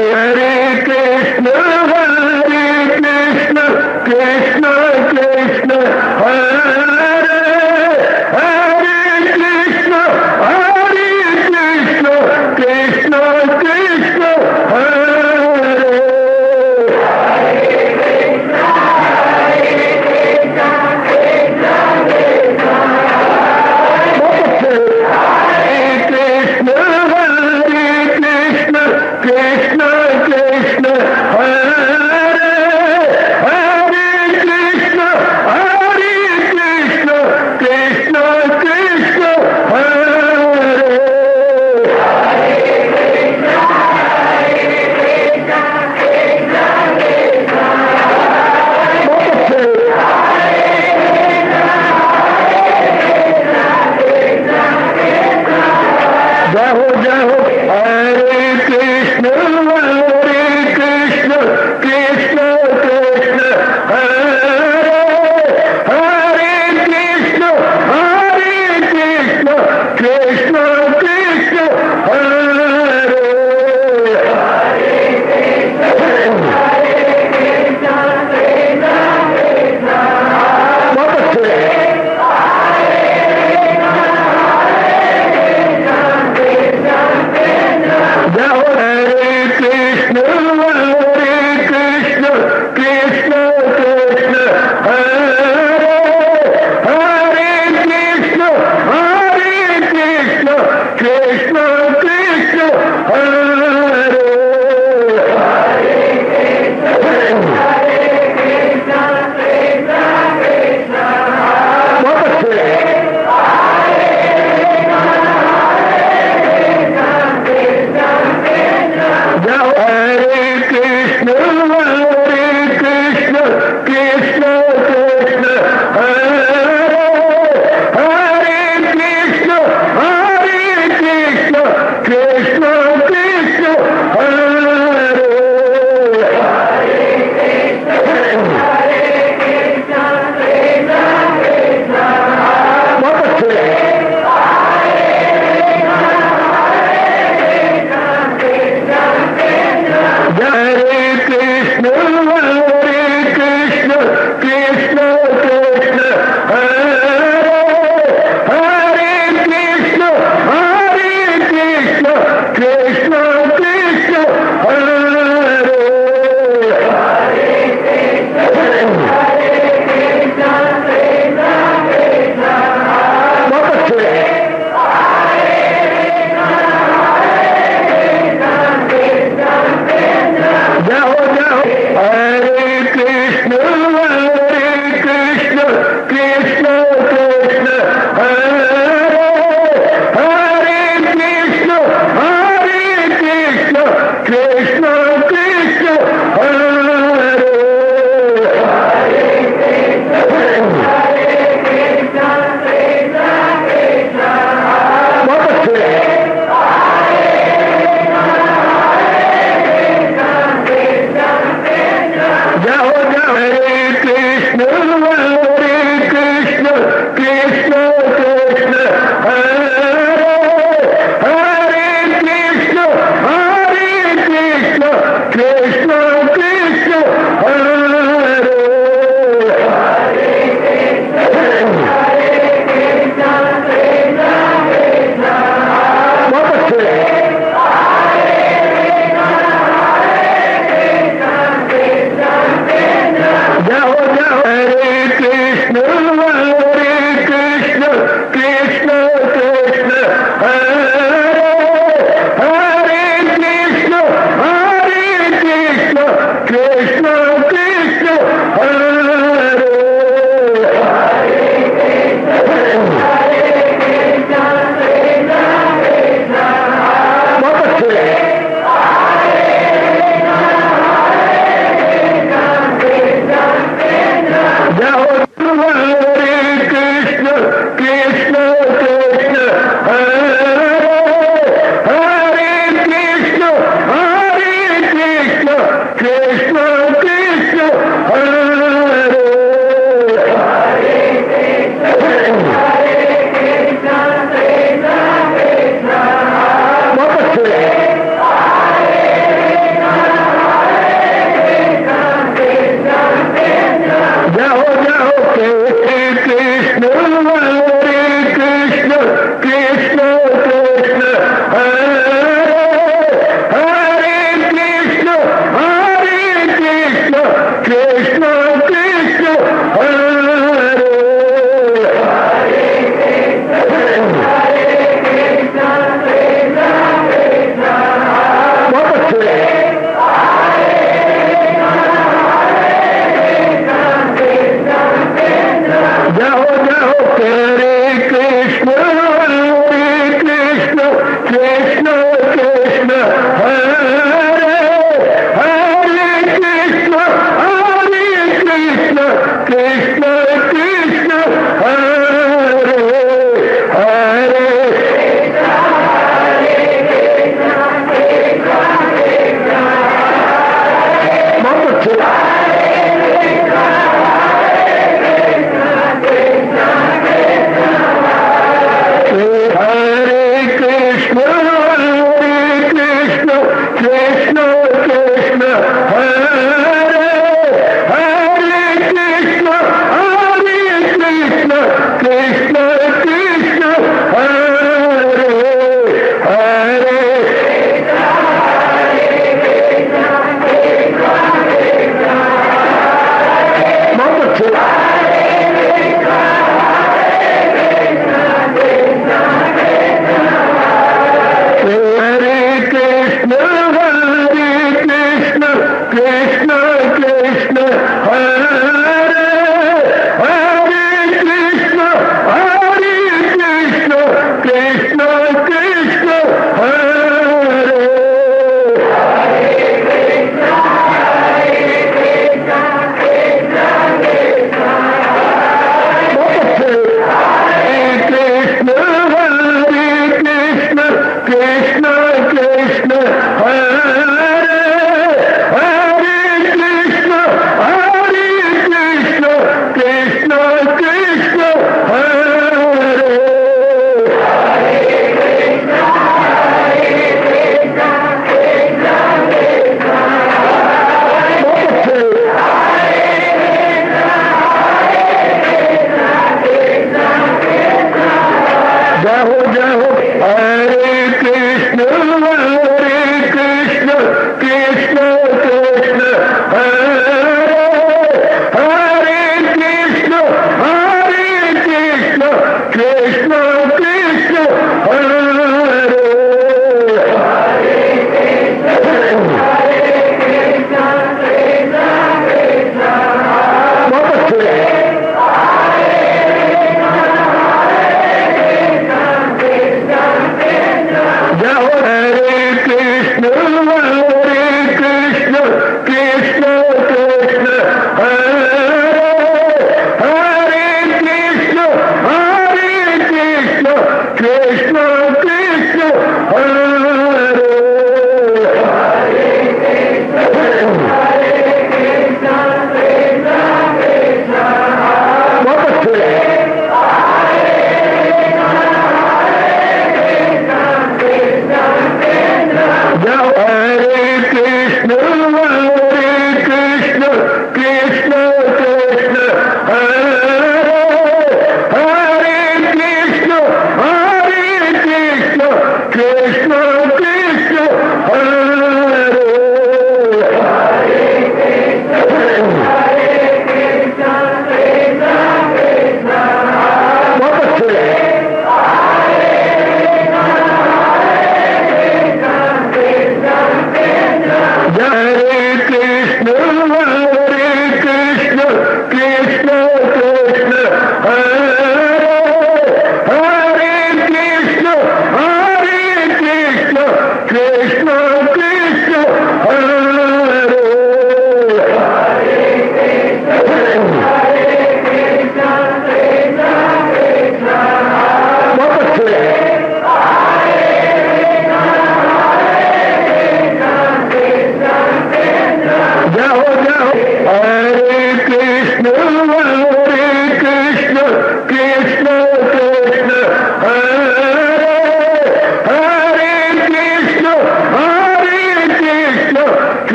हरे कृष्ण कृष्ण कृष्ण हरे हरे कृष्ण कृष्ण कृष्ण हरे कृष्ण कृष्ण हरे हरे कृष्ण कृष्ण कृष्ण हरे जय हो हरे कृष्ण कृष्ण कृष्ण हरे हरे कृष्ण कृष्ण कृष्ण हरे बहुत अच्छे जय हो हरे कृष्ण कृष्ण कृष्ण हरे हरे कृष्ण कृष्ण कृष्ण हरे बहुत अच्छे जय हो हरे कृष्ण कृष्ण कृष्ण हरे हरे कृष्ण कृष्ण कृष्ण हरे बहुत अच्छे हरे कृष्ण कृष्ण हरे हरे कृष्ण कृष्ण कृष्ण हरे बहुत अच्छे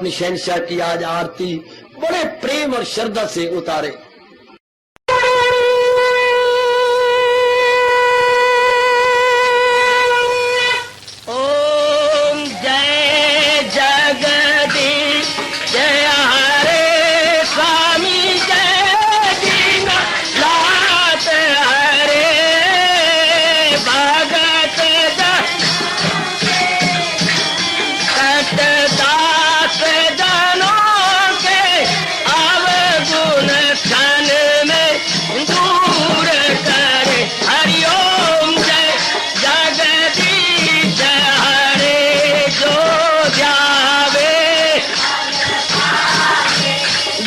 अपनी शहनशाह की आज आरती बड़े प्रेम और श्रद्धा से उतारे। ओम जय जगदीश जय हरे स्वामी जय दीनानाथ हरे भगत दास जनों के अवगुण क्षण में दूर करे। हरिओम जय जगदीश हरे जो जावे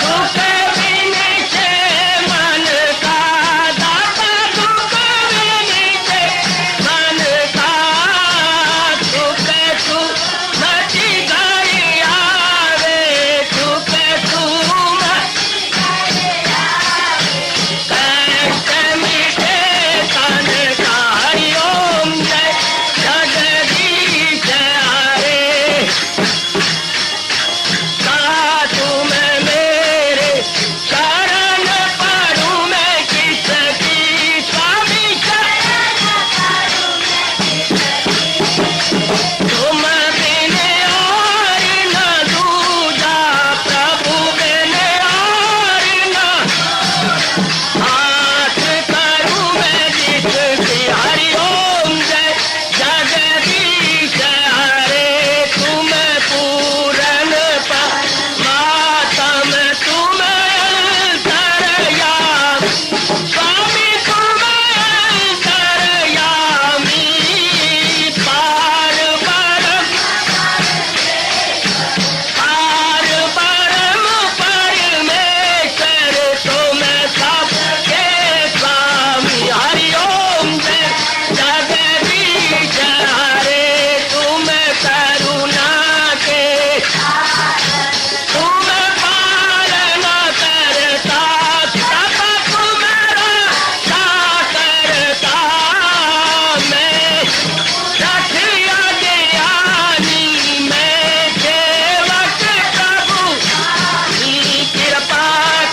दुख विनिचे मन का दाता दुख विनिचे मन का सुख तू मची गई आवे सुख तू कष्ट मिटे तन का। हरिओम जय जगदीश हरे तुम मेरे शरण पड़ूं मैं किसकी स्वामी तुम बिन और न दूजा प्रभु बिन और न हाथ करूं मैं जिसकी। हरिओम जय जगदीश हरे तुम पूरन मातम तुम तरया स्वामी तुम तरयामी पार परम परमेश्वर तुम सबके स्वामी। हरिओम जय जगदीश हरे तुम करुणा के तुम पालना करता सब तुम्हारा करता मैं रखिया ज्ञानी मैं सेवक प्रभु कृपा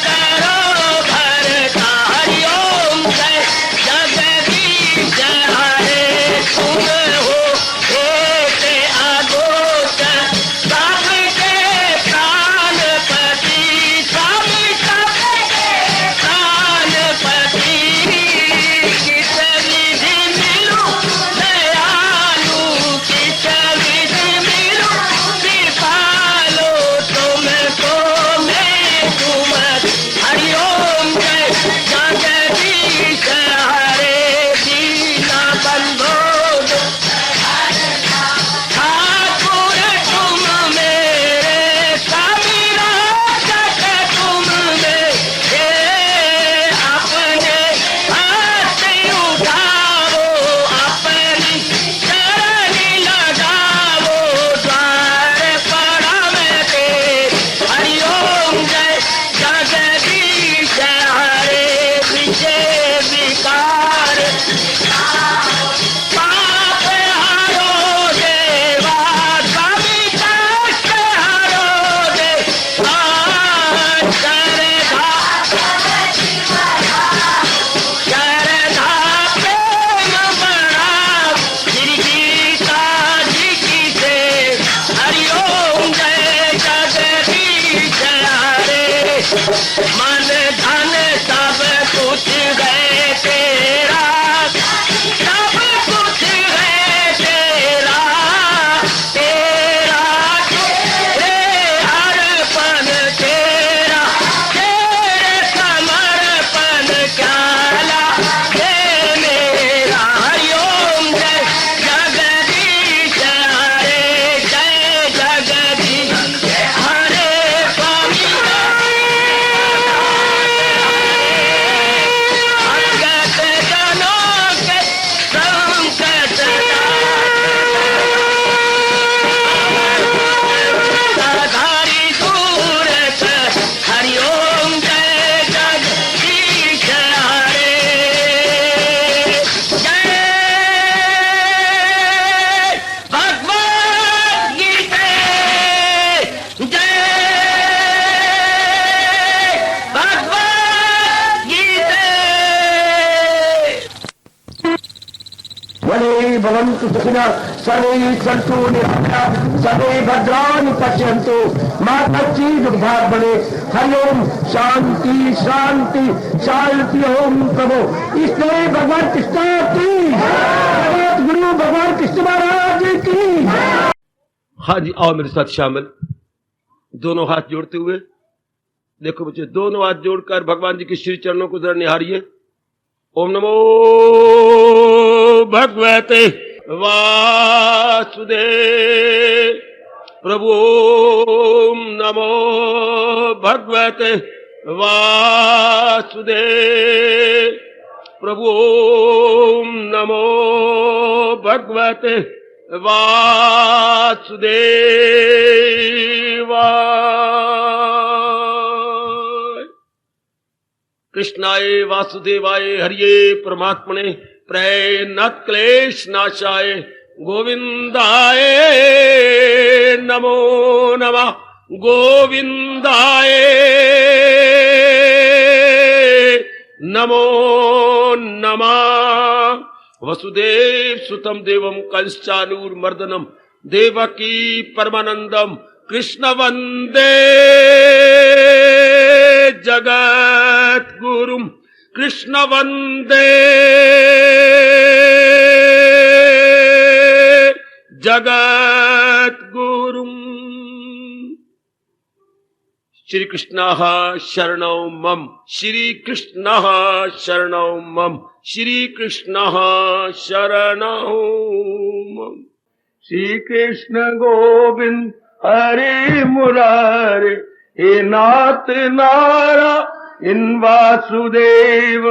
करो भरता। हरिओम जय जगदीश हरे तुम हो एक अगोचर सबके प्राणपति स्वामी सबके प्राणपति किस विधि मिलूं दयालु किस विधि मिलूं कृपालो तुमको मैं तुम। हरिओम जय जगदीश हरे दीना बंधो ठाकुर तुम मेरे स्वामी रक्षक तुम मेरे अपने हाथ उठाओ अपनी शरण लगाओ द्वार पड़ा मैं तेरे। हरिओम जय जगदीश हरे विजय विकार पाप हरो देवा स्वामी कष्ट हरो देवा श्रद्धा प्रेम बड़ा गिरगीता जी की से। हरिओम जय जगदीश हरे मन धन सब कुछ है तेरा सब कुछ है तेरा तेरा तेरे अर्पण तेरा तेरे समर्पण क्या लागे मेरा। हरिओम जय जगदीश हरे जय जगदीश हरे स्वामी भवन्तु सुखिनः सर्वे सन्तु निरामयाः सर्वे भद्राणि पश्यन्तु मा कश्चित् दुर्भाग्यं भवेत्। हरि ओम शांति शांति शांति। ओम प्रभु इसलिए भगवान कृष्ण की गुरु भगवान कृष्ण महाराज की। हाँ जी, आओ मेरे साथ शामिल, दोनों हाथ जोड़ते हुए। देखो बच्चे, दोनों हाथ जोड़कर भगवान जी के श्री चरणों को जरा निहारिए। ओम नमो भगवते वासुदेव प्रभु। ओम नमो भगवते वासुदेव प्रभु। ओम नमो भगवते वासुदेवाय। कृष्णाय वासुदेवाय हरिये परमात्मने प्रणत क्लेश नाशाय गोविंदाय नमो नमः। गोविंदाय नमो नमः। वसुदेव सुतम देवम कंसचानूरमर्दनम देवकी परमानंदम कृष्ण वंदे जगत गुरुम। कृष्ण वंदे जगत गुरुम। श्री कृष्ण शरणौ मम। श्री कृष्ण शरणौ मम। श्री कृष्ण शरणौ मम। श्री कृष्ण गोविंद हरे मुरारे हे नाथ नारायण वासुदेव।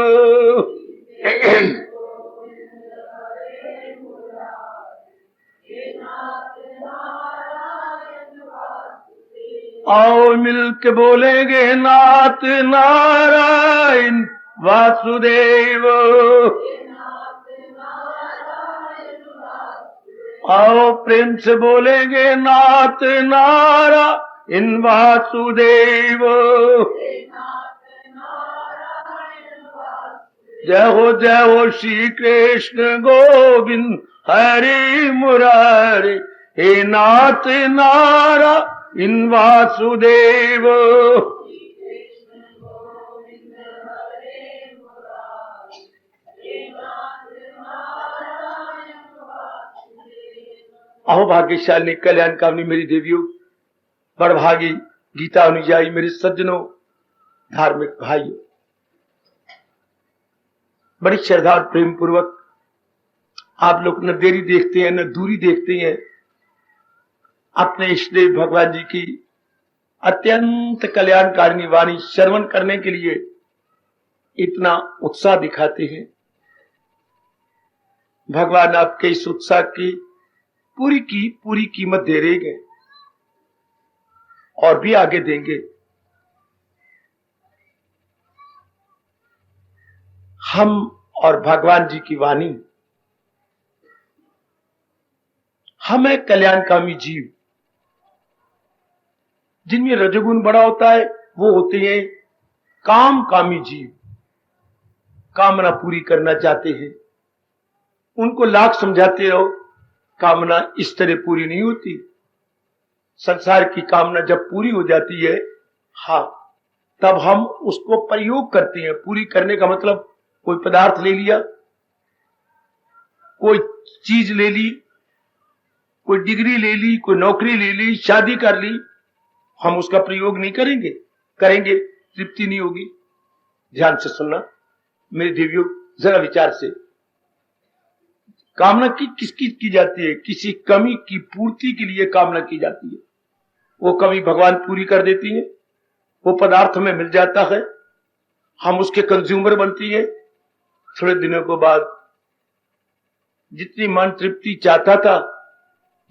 आओ मिलके बोलेंगे नाथ नारायण वासुदेव। आओ प्रेम से बोलेंगे नाथ नारायण वासुदेव। जय हो श्री कृष्ण गोविंद हरे मुरारे हे नाथ नारायण वासुदेव। अहो भाग्यशाली कल्याणकामिनी मेरी देवियों, बड़भागी गीता अनुयायी मेरे सज्जनों, धार्मिक भाइयों, बड़ी श्रद्धा और प्रेम पूर्वक आप लोग न देरी देखते हैं न दूरी देखते हैं। अपने इष्टदेव भगवान जी की अत्यंत कल्याणकारिणी वाणी श्रवण करने के लिए इतना उत्साह दिखाते हैं। भगवान आपके इस उत्साह की पूरी कीमत दे रहे हैं और भी आगे देंगे। हम और भगवान जी की वाणी, हम है कल्याणकामी जीव। जिनमें रजोगुण बड़ा होता है वो होते हैं कामकामी जीव, कामना पूरी करना चाहते हैं। उनको लाख समझाते रहो, कामना इस तरह पूरी नहीं होती। संसार की कामना जब पूरी हो जाती है, हाँ, तब हम उसको प्रयोग करते हैं। पूरी करने का मतलब कोई पदार्थ ले लिया, कोई चीज ले ली, कोई डिग्री ले ली, कोई नौकरी ले ली, शादी कर ली, हम उसका प्रयोग नहीं करेंगे, करेंगे तृप्ति नहीं होगी। ध्यान से सुनना मेरे देवियों, जरा विचार से। कामना किसकी की जाती है? किसी कमी की पूर्ति के लिए कामना की जाती है। वो कमी भगवान पूरी कर देती है, वो पदार्थ में मिल जाता है, हम उसके कंज्यूमर बनती है। थोड़े दिनों के बाद जितनी मन तृप्ति चाहता था,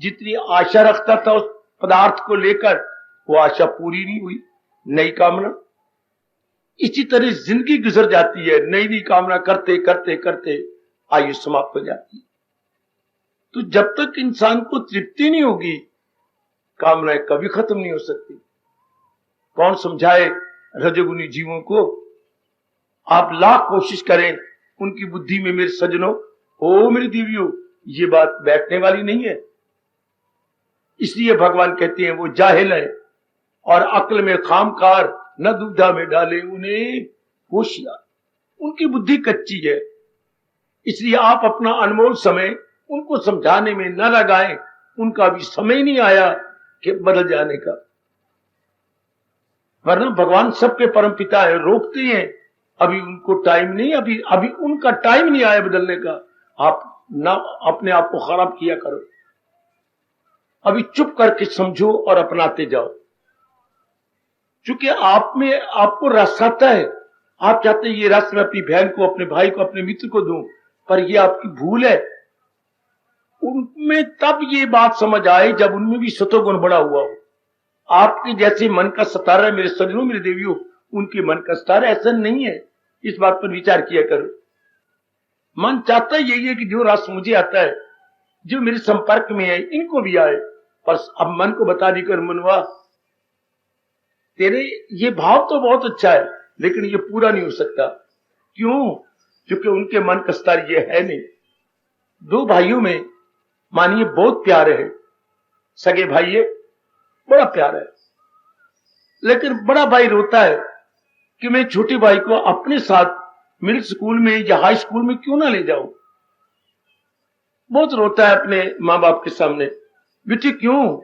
जितनी आशा रखता था उस पदार्थ को लेकर, वो आशा पूरी नहीं हुई, नई कामना। इसी तरह जिंदगी गुजर जाती है, नई नई कामना करते करते करते आयु समाप्त हो जाती है। तो जब तक इंसान को तृप्ति नहीं होगी, कामनाएं कभी खत्म नहीं हो सकती। कौन समझाए रजोगुनी जीवों को? आप लाख कोशिश करें उनकी बुद्धि में मेरे सज्जनों, ओ मेरी देवियों, ये बात बैठने वाली नहीं है। इसलिए भगवान कहते हैं वो जाहिल है और अक्ल में खामखार, न दुविधा में डाले उन्हें होशियार। उनकी बुद्धि कच्ची है, इसलिए आप अपना अनमोल समय उनको समझाने में न लगाएं। उनका भी समय नहीं आया कि बदल जाने का, वरना भगवान सबके परम पिता है, रोकते हैं। अभी उनको टाइम नहीं, अभी उनका टाइम नहीं आया बदलने का। आप ना अपने आप को खराब किया करो, अभी चुप करके समझो और अपनाते जाओ। क्योंकि आप में आपको रस आता है, आप चाहते हैं ये रस मैं अपनी बहन को, अपने भाई को, अपने मित्र को दूं, पर ये आपकी भूल है। उनमें तब ये बात समझ आए जब उनमें भी सतोगुण बड़ा हुआ हो। आपके जैसे मन का सतारा है मेरे सज्जनों, मेरे देवियों, उनके मन का सतारा ऐसा नहीं है। इस बात पर विचार किया करो। मन चाहता यही है कि जो रस मुझे आता है, जो मेरे संपर्क में है, इनको भी आए। पर अब मन को बता दी कर, मनवा तेरे ये भाव तो बहुत अच्छा है, लेकिन ये पूरा नहीं हो सकता। क्यों? क्योंकि उनके मन का स्तर ये है नहीं। दो भाइयों में मानिए बहुत प्यार है, सगे भाई है, बड़ा प्यार है, लेकिन बड़ा भाई रोता है कि मैं छोटे भाई को अपने साथ मिडिल स्कूल में या हाई स्कूल में क्यों ना ले जाऊं। बहुत रोता है अपने माँ बाप के सामने। बेटे क्यों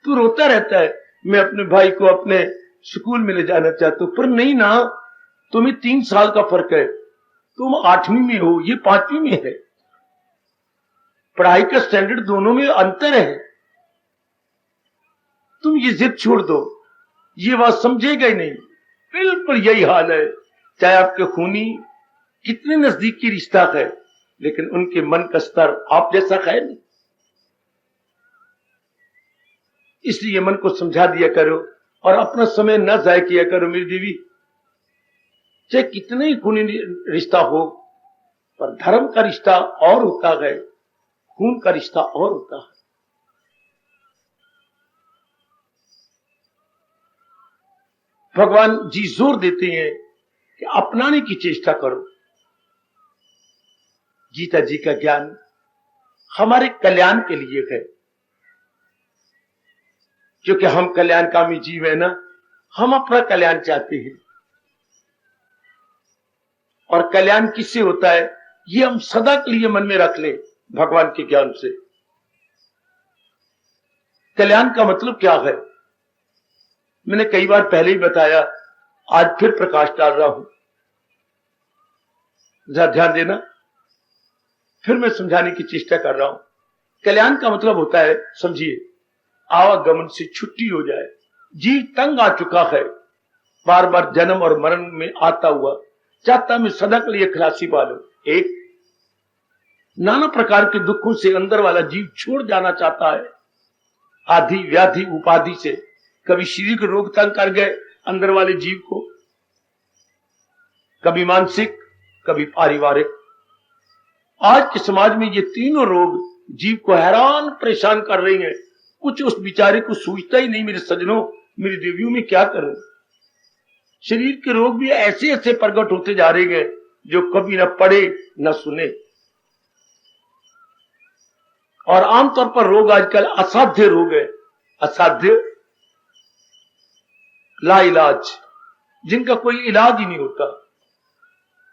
तू रोता रहता है? मैं अपने भाई को अपने स्कूल में ले जाना चाहता हूं। पर नहीं ना, तुम्हें 3 साल का फर्क है, तुम 8वीं में हो, ये 5वीं में है। पढ़ाई का स्टैंडर्ड दोनों में अंतर है। तुम ये जिद छोड़ दो। ये बात समझेगा ही नहीं। बिल्कुल यही हाल है, चाहे आपके खूनी कितने नजदीकी रिश्ता है, लेकिन उनके मन का स्तर आप जैसा है नहीं। इसलिए मन को समझा दिया करो और अपना समय न जाय किया करो मेरी देवी। चाहे कितने ही खूनी रिश्ता हो, पर धर्म का रिश्ता और होता है, खून का रिश्ता और होता है। भगवान जी जोर देते हैं कि अपनाने की चेष्टा करो। गीता जी का ज्ञान हमारे कल्याण के लिए है, क्योंकि हम कल्याणकामी जीव है ना, हम अपना कल्याण चाहते हैं। और कल्याण किससे होता है, ये हम सदा के लिए मन में रख लें भगवान के ज्ञान से। कल्याण का मतलब क्या है, मैंने कई बार पहले ही बताया, आज फिर प्रकाश डाल रहा हूं, जरा ध्यान देना। फिर मैं समझाने की चेष्टा कर रहा हूं। कल्याण का मतलब होता है, समझिए, आवागमन से छुट्टी हो जाए। जीव तंग आ चुका है, बार बार जन्म और मरण में आता हुआ, चाहता मैं सदा के लिए खलासी पा लूं। एक, नाना प्रकार के दुखों से अंदर वाला जीव छोड़ जाना चाहता है, आदि व्याधि उपाधि से। कभी शरीर के रोग तंग कर गए अंदर वाले जीव को, कभी मानसिक, कभी पारिवारिक। आज के समाज में ये तीनों रोग जीव को हैरान परेशान कर रही हैं। कुछ उस बेचारे को सूझता ही नहीं। मेरे सज्जनों, मेरी देवियों, में क्या करूं? शरीर के रोग भी ऐसे ऐसे प्रकट होते जा रहे हैं जो कभी न पढ़े न सुने। और आमतौर पर रोग आजकल असाध्य रोग है, असाध्य, लाइलाज, जिनका कोई इलाज ही नहीं होता,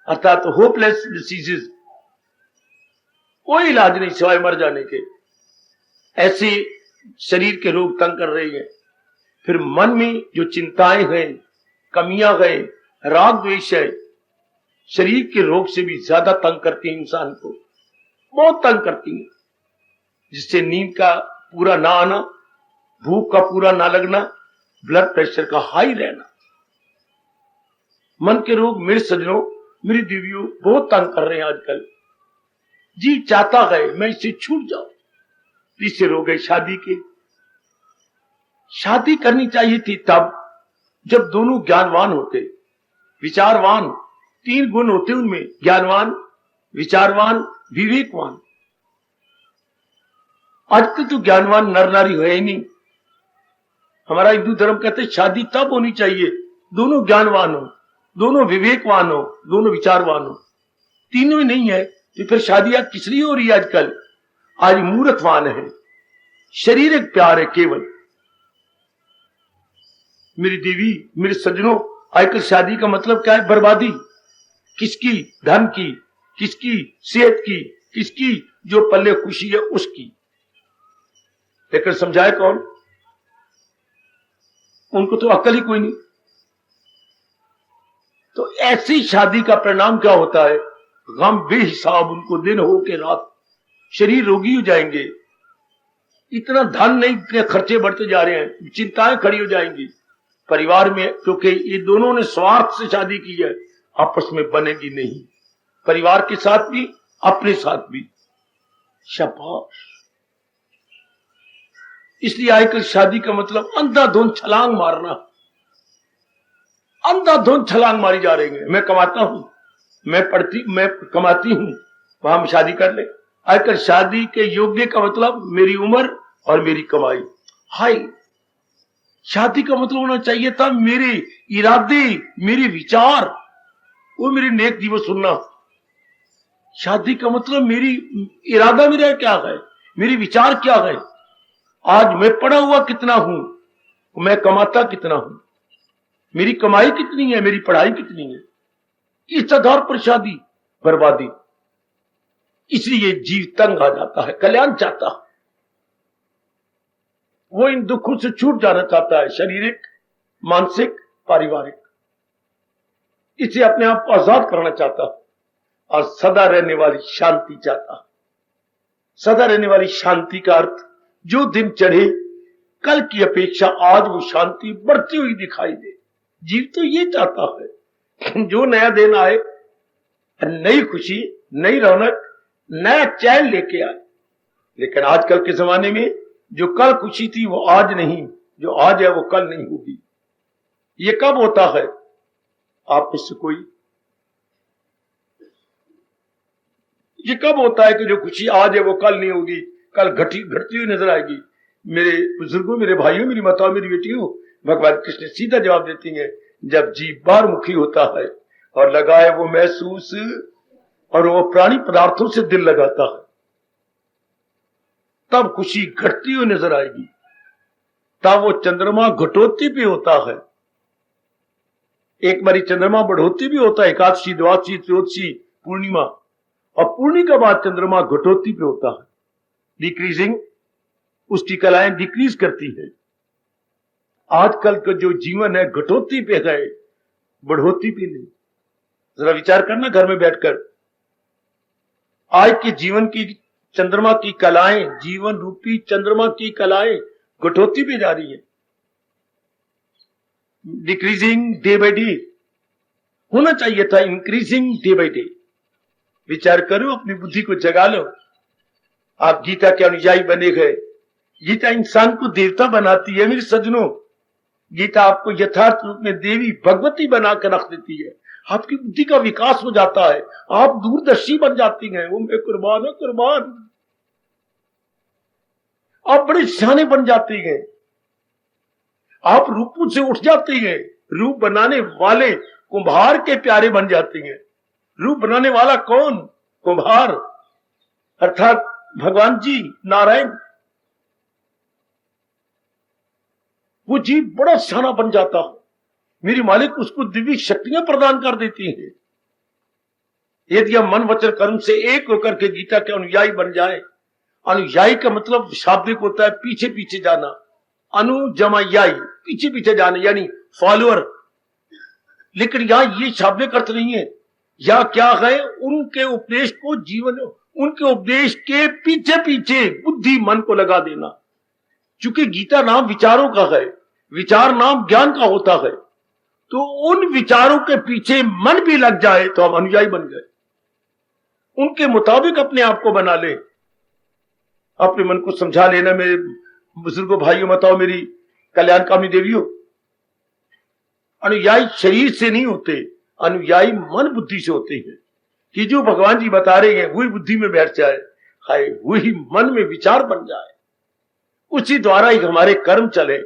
अर्थात होपलेस डिसीजेस, कोई इलाज नहीं सिवाय मर जाने के। ऐसे शरीर के रोग तंग कर रहे हैं। फिर मन में जो चिंताएं हैं, कमियां हैं, राग द्वेष है, शरीर के रोग से भी ज्यादा तंग करती हैं इंसान को, बहुत तंग करती हैं। जिससे नींद का पूरा ना आना, भूख का पूरा ना लगना, ब्लड प्रेशर का हाई रहना। मन के रोग मेरे सज्जनों, मेरी देवियों, बहुत तंग कर रहे हैं आजकल। जी चाहता है मैं इससे छूट जाऊं। तीसरे रोग है शादी के। शादी करनी चाहिए थी तब जब दोनों ज्ञानवान होते, विचारवान। 3 गुण होते उनमें, ज्ञानवान, विचारवान, विवेकवान। आजकल तो ज्ञानवान नर नारी है ही नहीं। हमारा हिंदू धर्म कहते शादी तब होनी चाहिए दोनों ज्ञानवान हो, दोनों विवेकवान हो, दोनों विचारवान हो। तीनों ही नहीं है तो फिर शादियां किस लिए हो रही है आजकल? आज मूर्खवान है, शारीरिक प्यार है केवल। मेरी देवी, मेरे सज्जनों, आजकल शादी का मतलब क्या है? बर्बादी। किसकी? धन की, किसकी? सेहत की, किसकी? जो पल्ले खुशी है उसकी। लेकिन समझाए कौन? उनको तो अक्ल ही कोई नहीं। तो ऐसी शादी का परिणाम क्या होता है? गम बेहिसाब उनको दिन हो के रात, शरीर रोगी हो जाएंगे। इतना धन नहीं, इतने खर्चे बढ़ते जा रहे हैं, चिंताएं खड़ी हो जाएंगी परिवार में, क्योंकि ये दोनों ने स्वार्थ से शादी की है, आपस में बनेगी नहीं, परिवार के साथ भी अपने साथ भी। शाबाश। इसलिए आजकल शादी का मतलब अंधाधुंध छलांग मारना, अंधाधुंध छलांग मारी जा रही है। मैं कमाता हूं, मैं कमाती हूं, वहां हम शादी कर ले। आजकल शादी के योग्य का मतलब मेरी उम्र और मेरी कमाई। हाय, शादी का मतलब होना चाहिए था मेरे इरादे, मेरे विचार, वो मेरी नेक दिवस सुनना। शादी का मतलब मेरी इरादा मेरा क्या है, मेरे विचार क्या है, आज मैं पढ़ा हुआ कितना हूं, मैं कमाता कितना हूं, मेरी कमाई कितनी है, मेरी पढ़ाई कितनी है। इस आधार पर शादी बर्बादी। इसलिए जीव तंग आ जाता है, कल्याण चाहता है, वो इन दुखों से छूट जाना चाहता है, शारीरिक, मानसिक, पारिवारिक। इसे अपने आप को आजाद करना चाहता है और सदा रहने वाली शांति चाहता है। सदा रहने वाली शांति का अर्थ, जो दिन चढ़े कल की अपेक्षा आज वो शांति बढ़ती हुई दिखाई दे। जीव तो ये चाहता है, जो नया दिन आए, नई खुशी, नई रौनक, नया चैन लेके आए। लेकिन आजकल के जमाने में जो कल खुशी थी वो आज नहीं, जो आज है वो कल नहीं होगी। ये कब होता है? आप इससे कोई, ये कब होता है कि जो खुशी आज है वो कल नहीं होगी, कल घटती हुई नजर आएगी? मेरे बुजुर्गों, मेरे भाइयों, मेरी माताओं, मेरी बेटियों, भगवान कृष्ण सीधा जवाब देती हैं, जब जीव बारमुखी होता है और लगाए वो महसूस, और वो प्राणी पदार्थों से दिल लगाता है, तब खुशी घटती हुई नजर आएगी। तब वो चंद्रमा घटोती भी होता है। एक बारी चंद्रमा बढ़ोती भी होता है, एकादशी, द्वादशी, त्रयोदशी, पूर्णिमा, और पूर्णिमा के बाद चंद्रमा घटोती पे होता है। डिक्रीजिंग, उसकी कलाएं डिक्रीज करती है। आजकल का जो जीवन है घटोती पे है, बढ़ोती पे नहीं। जरा विचार करना घर में बैठकर, आज के जीवन की चंद्रमा की कलाएं, जीवन रूपी चंद्रमा की कलाएं घटोती पे जा रही है, डिक्रीजिंग डे बाय डे। होना चाहिए था इंक्रीजिंग डे बाय डे। विचार करो, अपनी बुद्धि को जगा लो। आप गीता के अनुयायी बने गए। गीता इंसान को देवता बनाती है मेरे सज्जनों। गीता आपको यथार्थ रूप में देवी भगवती बना कर रख देती है। आपकी बुद्धि का विकास हो जाता है, आप दूरदर्शी बन जाती हैं। वो मैं कुर्बान है, कुर्बान। आप बड़े सियाने बन जाती हैं, आप रूपों से उठ जाती हैं। रूप बनाने वाले कुम्हार के प्यारे बन जाती हैं। रूप बनाने वाला कौन? कुम्हार, अर्थात भगवान जी नारायण। वो जीव बड़ा सियाना बन जाता है। मेरी मालिक उसको दिव्य शक्तियां प्रदान कर देती हैं। यदि हम मन वचन कर्म से एक होकर के गीता के अनुयायी बन जाए। अनुयायी का मतलब शाब्दिक होता है पीछे पीछे जाना। अनुजमायाई, पीछे पीछे जाना, यानी फॉलोअर। लेकिन यहां ये शाब्दिक अर्थ नहीं है। या क्या है? उनके उपदेश को जीवन, उनके उपदेश के पीछे पीछे बुद्धि मन को लगा देना। चूंकि गीता नाम विचारों का है, विचार नाम ज्ञान का होता है, तो उन विचारों के पीछे मन भी लग जाए तो हम अनुयायी बन गए। उनके मुताबिक अपने आप को बना ले। अपने मन को समझा लेना। मेरे बुजुर्गों, भाइयों, माताओं, मेरी कल्याणकामी देवियों, अनुयायी शरीर से नहीं होते, अनुयायी मन बुद्धि से होते हैं। कि जो भगवान जी बता रहे हैं वही बुद्धि में बैठ जाए, हाय वही मन में विचार बन जाए, उसी द्वारा ही हमारे कर्म चले।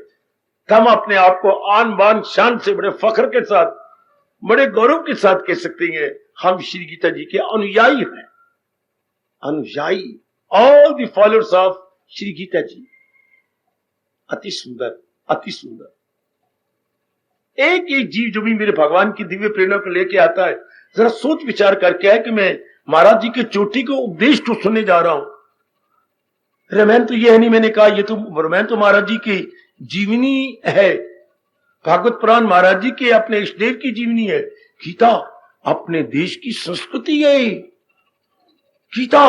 हम अपने आप को आन बान शान से बड़े फख्र के साथ, बड़े गौरव के साथ कह सकते हैं हम श्री गीता जी के अनुयायी हैं। अनुयायी, all the followers of Shri Gita ji. अति सुंदर, अति सुंदर। एक एक जीव जो भी मेरे भगवान की दिव्य प्रेरणा को लेके आता है, जरा सोच विचार करके है कि मैं महाराज जी के चोटी को उपदेश को सुनने जा रहा हूं। रामायण तो ये है नहीं, मैंने कहा ये तो रामायण तो महाराज जी की जीवनी है, भागवत पुराण महाराज जी के अपने इष्टदेव की जीवनी है, गीता अपने देश की संस्कृति है, गीता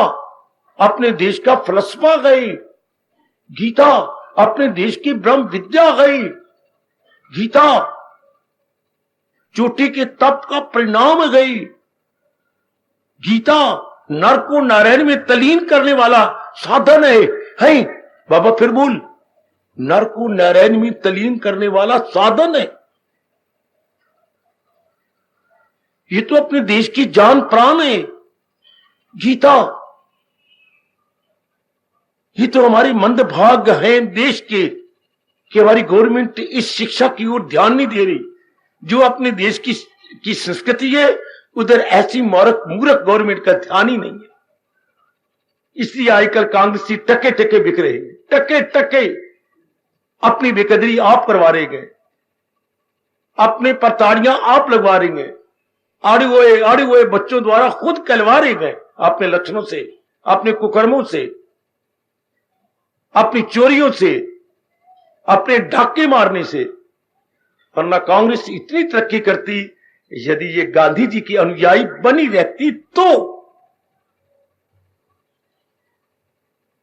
अपने देश का फलसफा गई, गीता अपने देश की ब्रह्म विद्या गई, गीता चोटी के तप का परिणाम गई, गीता नर को नारायण में तलीन करने वाला साधन है बाबा फिर बोल, नर को नारायण में तलीन करने वाला साधन है। ये तो अपने देश की जान प्राण है गीता। ये तो हमारी मंदभाग्य है देश के कि हमारी गवर्नमेंट इस शिक्षा की ओर ध्यान नहीं दे रही। जो अपने देश की संस्कृति है उधर ऐसी मूर्ख गवर्नमेंट का ध्यान ही नहीं है। इसलिए आजकल कांग्रेसी टके टके बिक रहे हैं, टके टके अपनी बेकदरी आप करवा रहे हैं, अपने परताड़ियां आप लगवा रहे हैं, आड़े हुए बच्चों द्वारा खुद कहलवा रहे गए अपने लक्षणों से, अपने कुकर्मों से, अपनी चोरियों से, अपने डाके मारने से। वरना कांग्रेस इतनी तरक्की करती यदि ये गांधी जी की अनुयायी बनी रहती तो।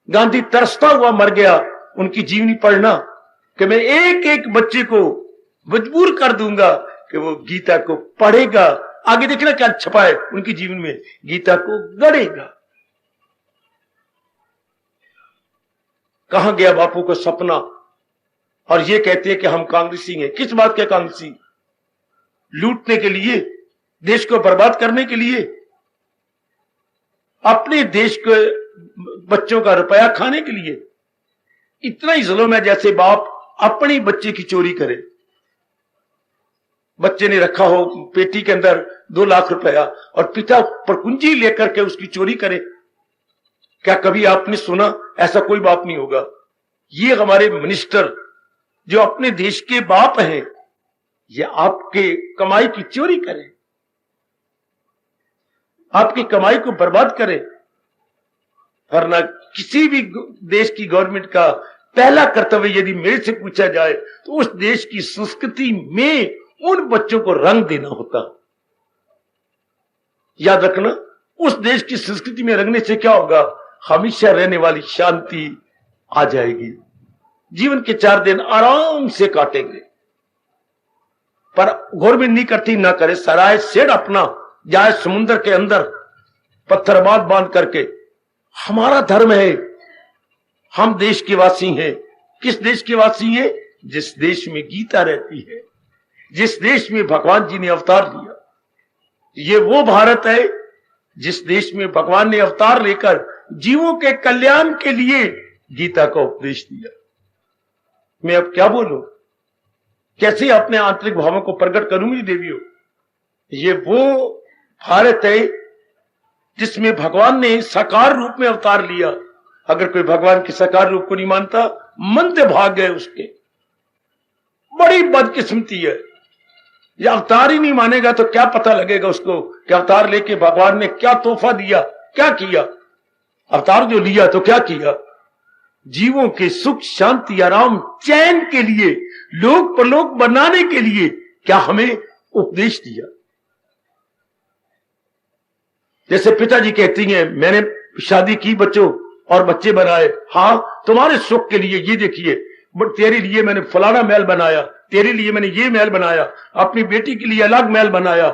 गांधी तरसता हुआ मर गया, उनकी जीवनी पढ़ना कि मैं एक एक बच्चे को मजबूर कर दूंगा कि वो गीता को पढ़ेगा। आगे देखना क्या छपा है उनकी जीवन में, गीता को गढ़ेगा। कहां गया बापू का सपना? और ये कहते हैं कि हम कांग्रेसी हैं। किस बात के कांग्रेसी? लूटने के लिए, देश को बर्बाद करने के लिए, अपने देश के बच्चों का रुपया खाने के लिए। इतना ही जुल्म है जैसे बाप अपनी बच्चे की चोरी करे। बच्चे ने रखा हो पेटी के अंदर 2 लाख रुपया और पिता परकुंजी लेकर के उसकी चोरी करे। क्या कभी आपने सुना? ऐसा कोई बाप नहीं होगा। ये हमारे मिनिस्टर जो अपने देश के बाप हैं, ये आपके कमाई की चोरी करें, आपकी कमाई को बर्बाद करें। वरना किसी भी देश की गवर्नमेंट का पहला कर्तव्य यदि मेरे से पूछा जाए तो उस देश की संस्कृति में उन बच्चों को रंग देना होता। याद रखना, उस देश की संस्कृति में रंगने से क्या होगा? हमेशा रहने वाली शांति आ जाएगी, जीवन के 4 दिन आराम से काटेंगे। पर गवर्नमेंट नहीं करती, ना करे। सराय सेठ अपना जाए समुद्र के अंदर पत्थरबाद बांध करके। हमारा धर्म है, हम देश के वासी हैं। किस देश के वासी हैं? जिस देश में गीता रहती है, जिस देश में भगवान जी ने अवतार लिया। ये वो भारत है जिस देश में भगवान ने अवतार लेकर जीवों के कल्याण के लिए गीता का उपदेश दिया। मैं अब क्या बोलूं? कैसे अपने आंतरिक भावों को प्रकट करूंगी देवियों? ये वो भारत है जिसमें भगवान ने साकार रूप में अवतार लिया। अगर कोई भगवान के साकार रूप को नहीं मानता, मंद भाग गए उसके। बड़ी बदकिस्मती है। ये अवतार ही नहीं मानेगा तो क्या पता लगेगा उसको कि अवतार लेके भगवान ने क्या तोहफा दिया, क्या किया। अवतार जो लिया तो क्या किया? जीवों के सुख शांति आराम चैन के लिए, लोक परलोक बनाने के लिए क्या हमें उपदेश दिया। जैसे पिताजी कहती हैं, मैंने शादी की बच्चों और बच्चे बनाए। हाँ, तुम्हारे सुख के लिए। ये देखिए, तेरे लिए मैंने फलाना महल बनाया, तेरे लिए मैंने ये महल बनाया, अपनी बेटी के लिए अलग महल बनाया,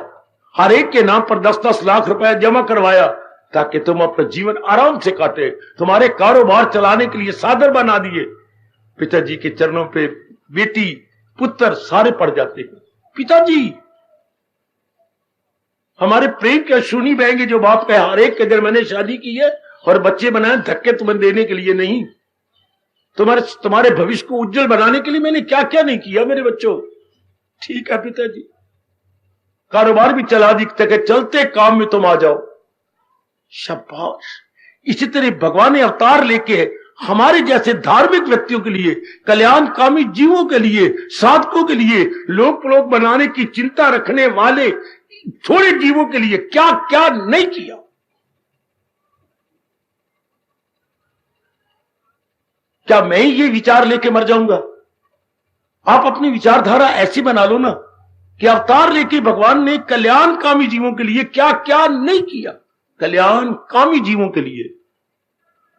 हर एक के नाम पर 10-10 लाख रुपया जमा करवाया ताकि तुम अपना जीवन आराम से काटे। तुम्हारे कारोबार चलाने के लिए साधन बना दिए। पिताजी के चरणों पे बेटी पुत्र सारे पड़ जाते हैं। पिताजी हमारे प्रेम के अश्रु नहीं बहेंगे जो बाप का हर एक के घर मैंने शादी की है और बच्चे बनाए, धक्के तुम्हें देने के लिए नहीं, तुम्हारे भविष्य को उज्जवल बनाने के लिए मैंने क्या क्या नहीं किया मेरे बच्चों। ठीक है पिताजी, कारोबार भी चला दी, चलते काम में तुम आ जाओ। शाबाश, इसी तरह भगवान ने अवतार लेके हमारे जैसे धार्मिक व्यक्तियों के लिए, कल्याणकामी जीवों के लिए, साधकों के लिए, लोक लोक बनाने की चिंता रखने वाले थोड़े जीवों के लिए क्या क्या नहीं किया। क्या मैं ही ये विचार लेके मर जाऊंगा? आप अपनी विचारधारा ऐसी बना लो ना कि अवतार लेके भगवान ने कल्याणकामी जीवों के लिए क्या क्या नहीं किया। कल्याणकामी जीवों के लिए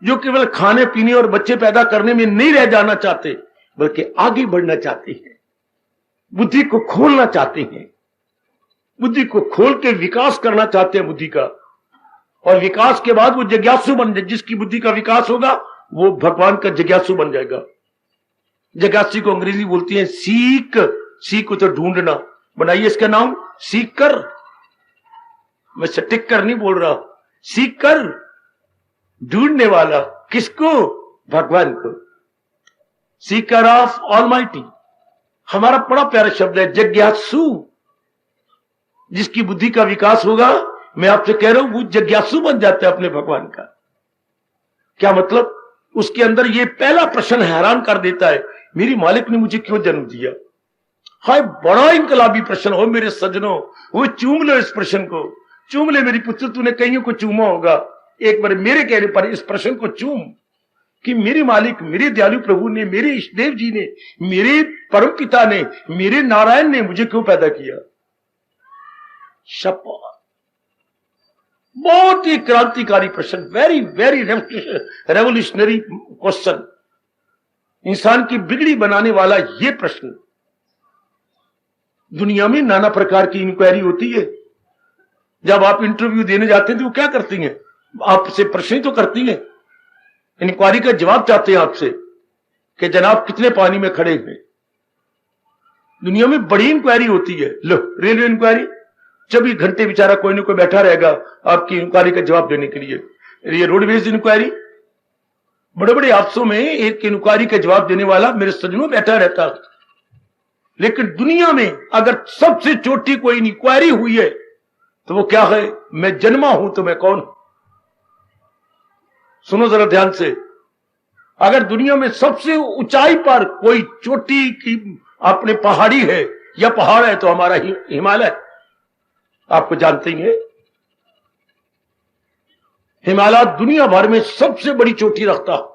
जो केवल खाने पीने और बच्चे पैदा करने में नहीं रह जाना चाहते, बल्कि आगे बढ़ना चाहते हैं, बुद्धि को खोलना चाहते हैं, बुद्धि को खोल के विकास करना चाहते हैं बुद्धि का, और विकास के बाद वो जिज्ञासु बन जाए। जिसकी बुद्धि का विकास होगा वो भगवान का जिज्ञासु बन जाएगा। जिज्ञासु को अंग्रेजी बोलती है सीक। सीक को तो ढूंढना, बनाइए इसका नाम सीकर। मैं सटिक कर नहीं बोल रहा, सीकर, ढूंढने वाला। किसको? भगवान को। Sikar of almighty. हमारा बड़ा प्यारा शब्द है जिज्ञासु। जिसकी बुद्धि का विकास होगा, मैं आपसे कह रहा हूं, वो जिज्ञासु बन जाता है अपने भगवान का। क्या मतलब? उसके अंदर ये पहला प्रश्न हैरान कर देता है, मेरी मालिक ने मुझे क्यों जन्म दिया? हाय, बड़ा इनकलाबी प्रश्न हो मेरे सज्जनों। वो चूम लो इस प्रश्न को, चूम ले मेरी पुत्र, तूने कईयों को चूमा होगा, एक बार मेरे कहने पर इस प्रश्न को चूम कि मेरे मालिक, मेरे दयालु प्रभु ने, मेरे इष्टदेव जी ने, मेरे परम पिता ने, मेरे नारायण ने मुझे क्यों पैदा किया? शपथ, बहुत ही क्रांतिकारी प्रश्न, वेरी वेरी रेवोल्यूशनरी क्वेश्चन, इंसान की बिगड़ी बनाने वाला यह प्रश्न। दुनिया में नाना प्रकार की इंक्वायरी होती है। जब आप इंटरव्यू देने जाते हैं तो वो क्या करती हैं? आपसे प्रश्न तो करती हैं, इंक्वायरी का जवाब चाहते हैं आपसे कि जनाब कितने पानी में खड़े हैं। दुनिया में बड़ी इंक्वायरी होती है। लो, रेलवे इंक्वायरी, 24 घंटे बेचारा कोई ना कोई बैठा रहेगा आपकी इंक्वायरी का जवाब देने के लिए। ये रोडवेज इंक्वायरी, बड़े बड़े हादसों में एक इंक्वायरी का जवाब देने वाला मेरे सज्जनों बैठा रहता। लेकिन दुनिया में अगर सबसे छोटी कोई इंक्वायरी हुई है तो वो क्या है? मैं जन्मा हूं तो मैं कौन? सुनो जरा ध्यान से। अगर दुनिया में सबसे ऊंचाई पर कोई चोटी की अपने पहाड़ी है या पहाड़ है तो हमारा हिमालय। आपको जानते ही हैं, हिमालय दुनिया भर में सबसे बड़ी चोटी रखता।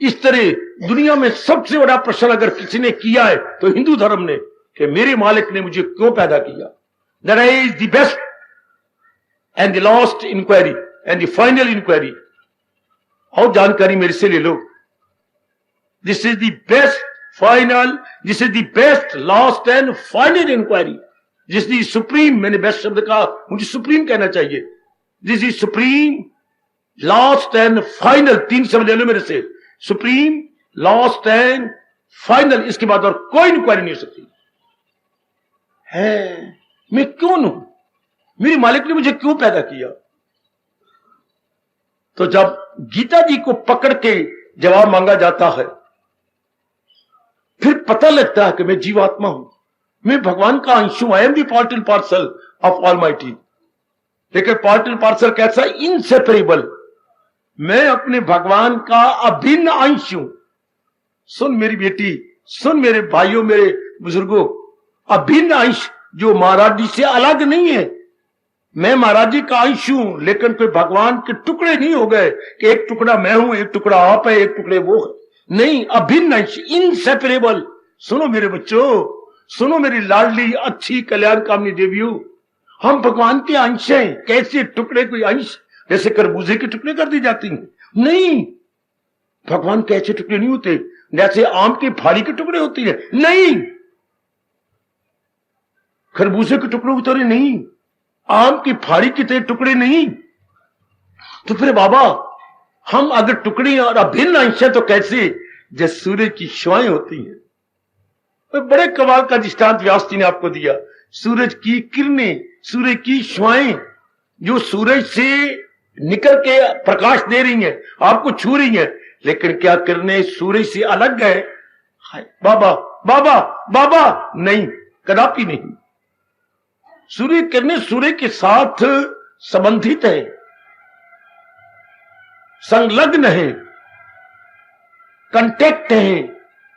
इस तरह दुनिया में सबसे बड़ा प्रश्न अगर किसी ने किया है तो हिंदू धर्म ने, कि मेरे मालिक ने मुझे क्यों पैदा किया। That is the best and the last inquiry and the final inquiry. और जानकारी मेरे से ले लो। This is the best final, this is the best last and final inquiry. This is supreme, मैंने बेस्ट शब्द कहा, मुझे सुप्रीम कहना चाहिए। This is supreme, last and final, 3 शब्द ले लो मेरे से। सुप्रीम, लास्ट एंड फाइनल, इसके बाद और कोई इंक्वायरी नहीं हो सकती है। मैं कौन हूं? मेरे मालिक ने मुझे क्यों पैदा किया? तो जब गीता जी को पकड़ के जवाब मांगा जाता है, फिर पता लगता है कि मैं जीवात्मा हूं, मैं भगवान का अंश हूं। I am the part and parcel of almighty. लेकिन पार्ट एंड पार्सल कैसा? इनसेपरेबल। मैं अपने भगवान का अभिन्न अंश हूं। सुन मेरी बेटी, सुन मेरे भाइयों, मेरे बुजुर्गों, अभिन्न अंश जो महाराज जी से अलग नहीं है। मैं महाराज जी का अंश हूं, लेकिन कोई भगवान के टुकड़े नहीं हो गए कि एक टुकड़ा मैं हूं, एक टुकड़ा आप है, एक टुकड़े वो है। नहीं, अभिन्न अंश, इनसेपरेबल। सुनो मेरे बच्चों, सुनो मेरी लाडली अच्छी कल्याणकामी देवियों, हम भगवान के अंश हैं। कैसे टुकड़े? कोई अंश जैसे खरबूजे के टुकड़े कर दी जाती हैं? नहीं, भगवान के ऐसे टुकड़े नहीं होते जैसे आम की फाड़ी के टुकड़े होती है। नहीं, खरबूजे के टुकड़े उतरे नहीं, आम की फाड़ी की तरह टुकड़े नहीं। तो फिर बाबा, हम अगर टुकड़े और अभिन्न अंश है तो कैसे? जैसे सूरज की शुआएं होती हैं। तो बड़े कमाल का दृष्टांत व्यास जी ने आपको दिया। सूरज की किरणें, सूरज की शुआएं जो सूरज से निकल के प्रकाश दे रही हैं, आपको छू रही हैं, लेकिन क्या किरणें सूरज से अलग है? बाबा बाबा बाबा, नहीं, कदापि नहीं। सूर्य किरणें सूर्य के साथ संबंधित है। संलग्न है, कंटेक्ट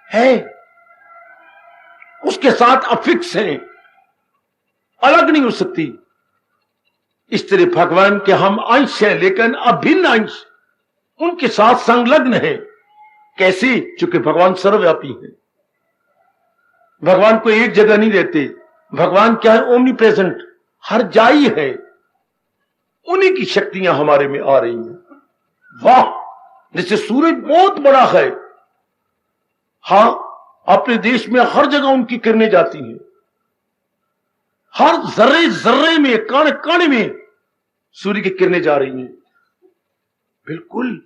है, उसके साथ अफिक्स है, अलग नहीं हो सकती। इस तरह भगवान के हम अंश हैं, लेकिन अभिन्न अंश उनके साथ संलग्न है। कैसे? चूंकि भगवान सर्वव्यापी है। भगवान को एक जगह नहीं रहते। भगवान क्या है? ओमनी प्रेजेंट, हर जाई है। उन्हीं की शक्तियां हमारे में आ रही हैं। वाह! जैसे सूरज बहुत बड़ा है, हां, अपने देश में हर जगह उनकी किरणें जाती हैं, हर जर्रे जर्रे में, कण कण में सूर्य की किरणें जा रही हैं। बिल्कुल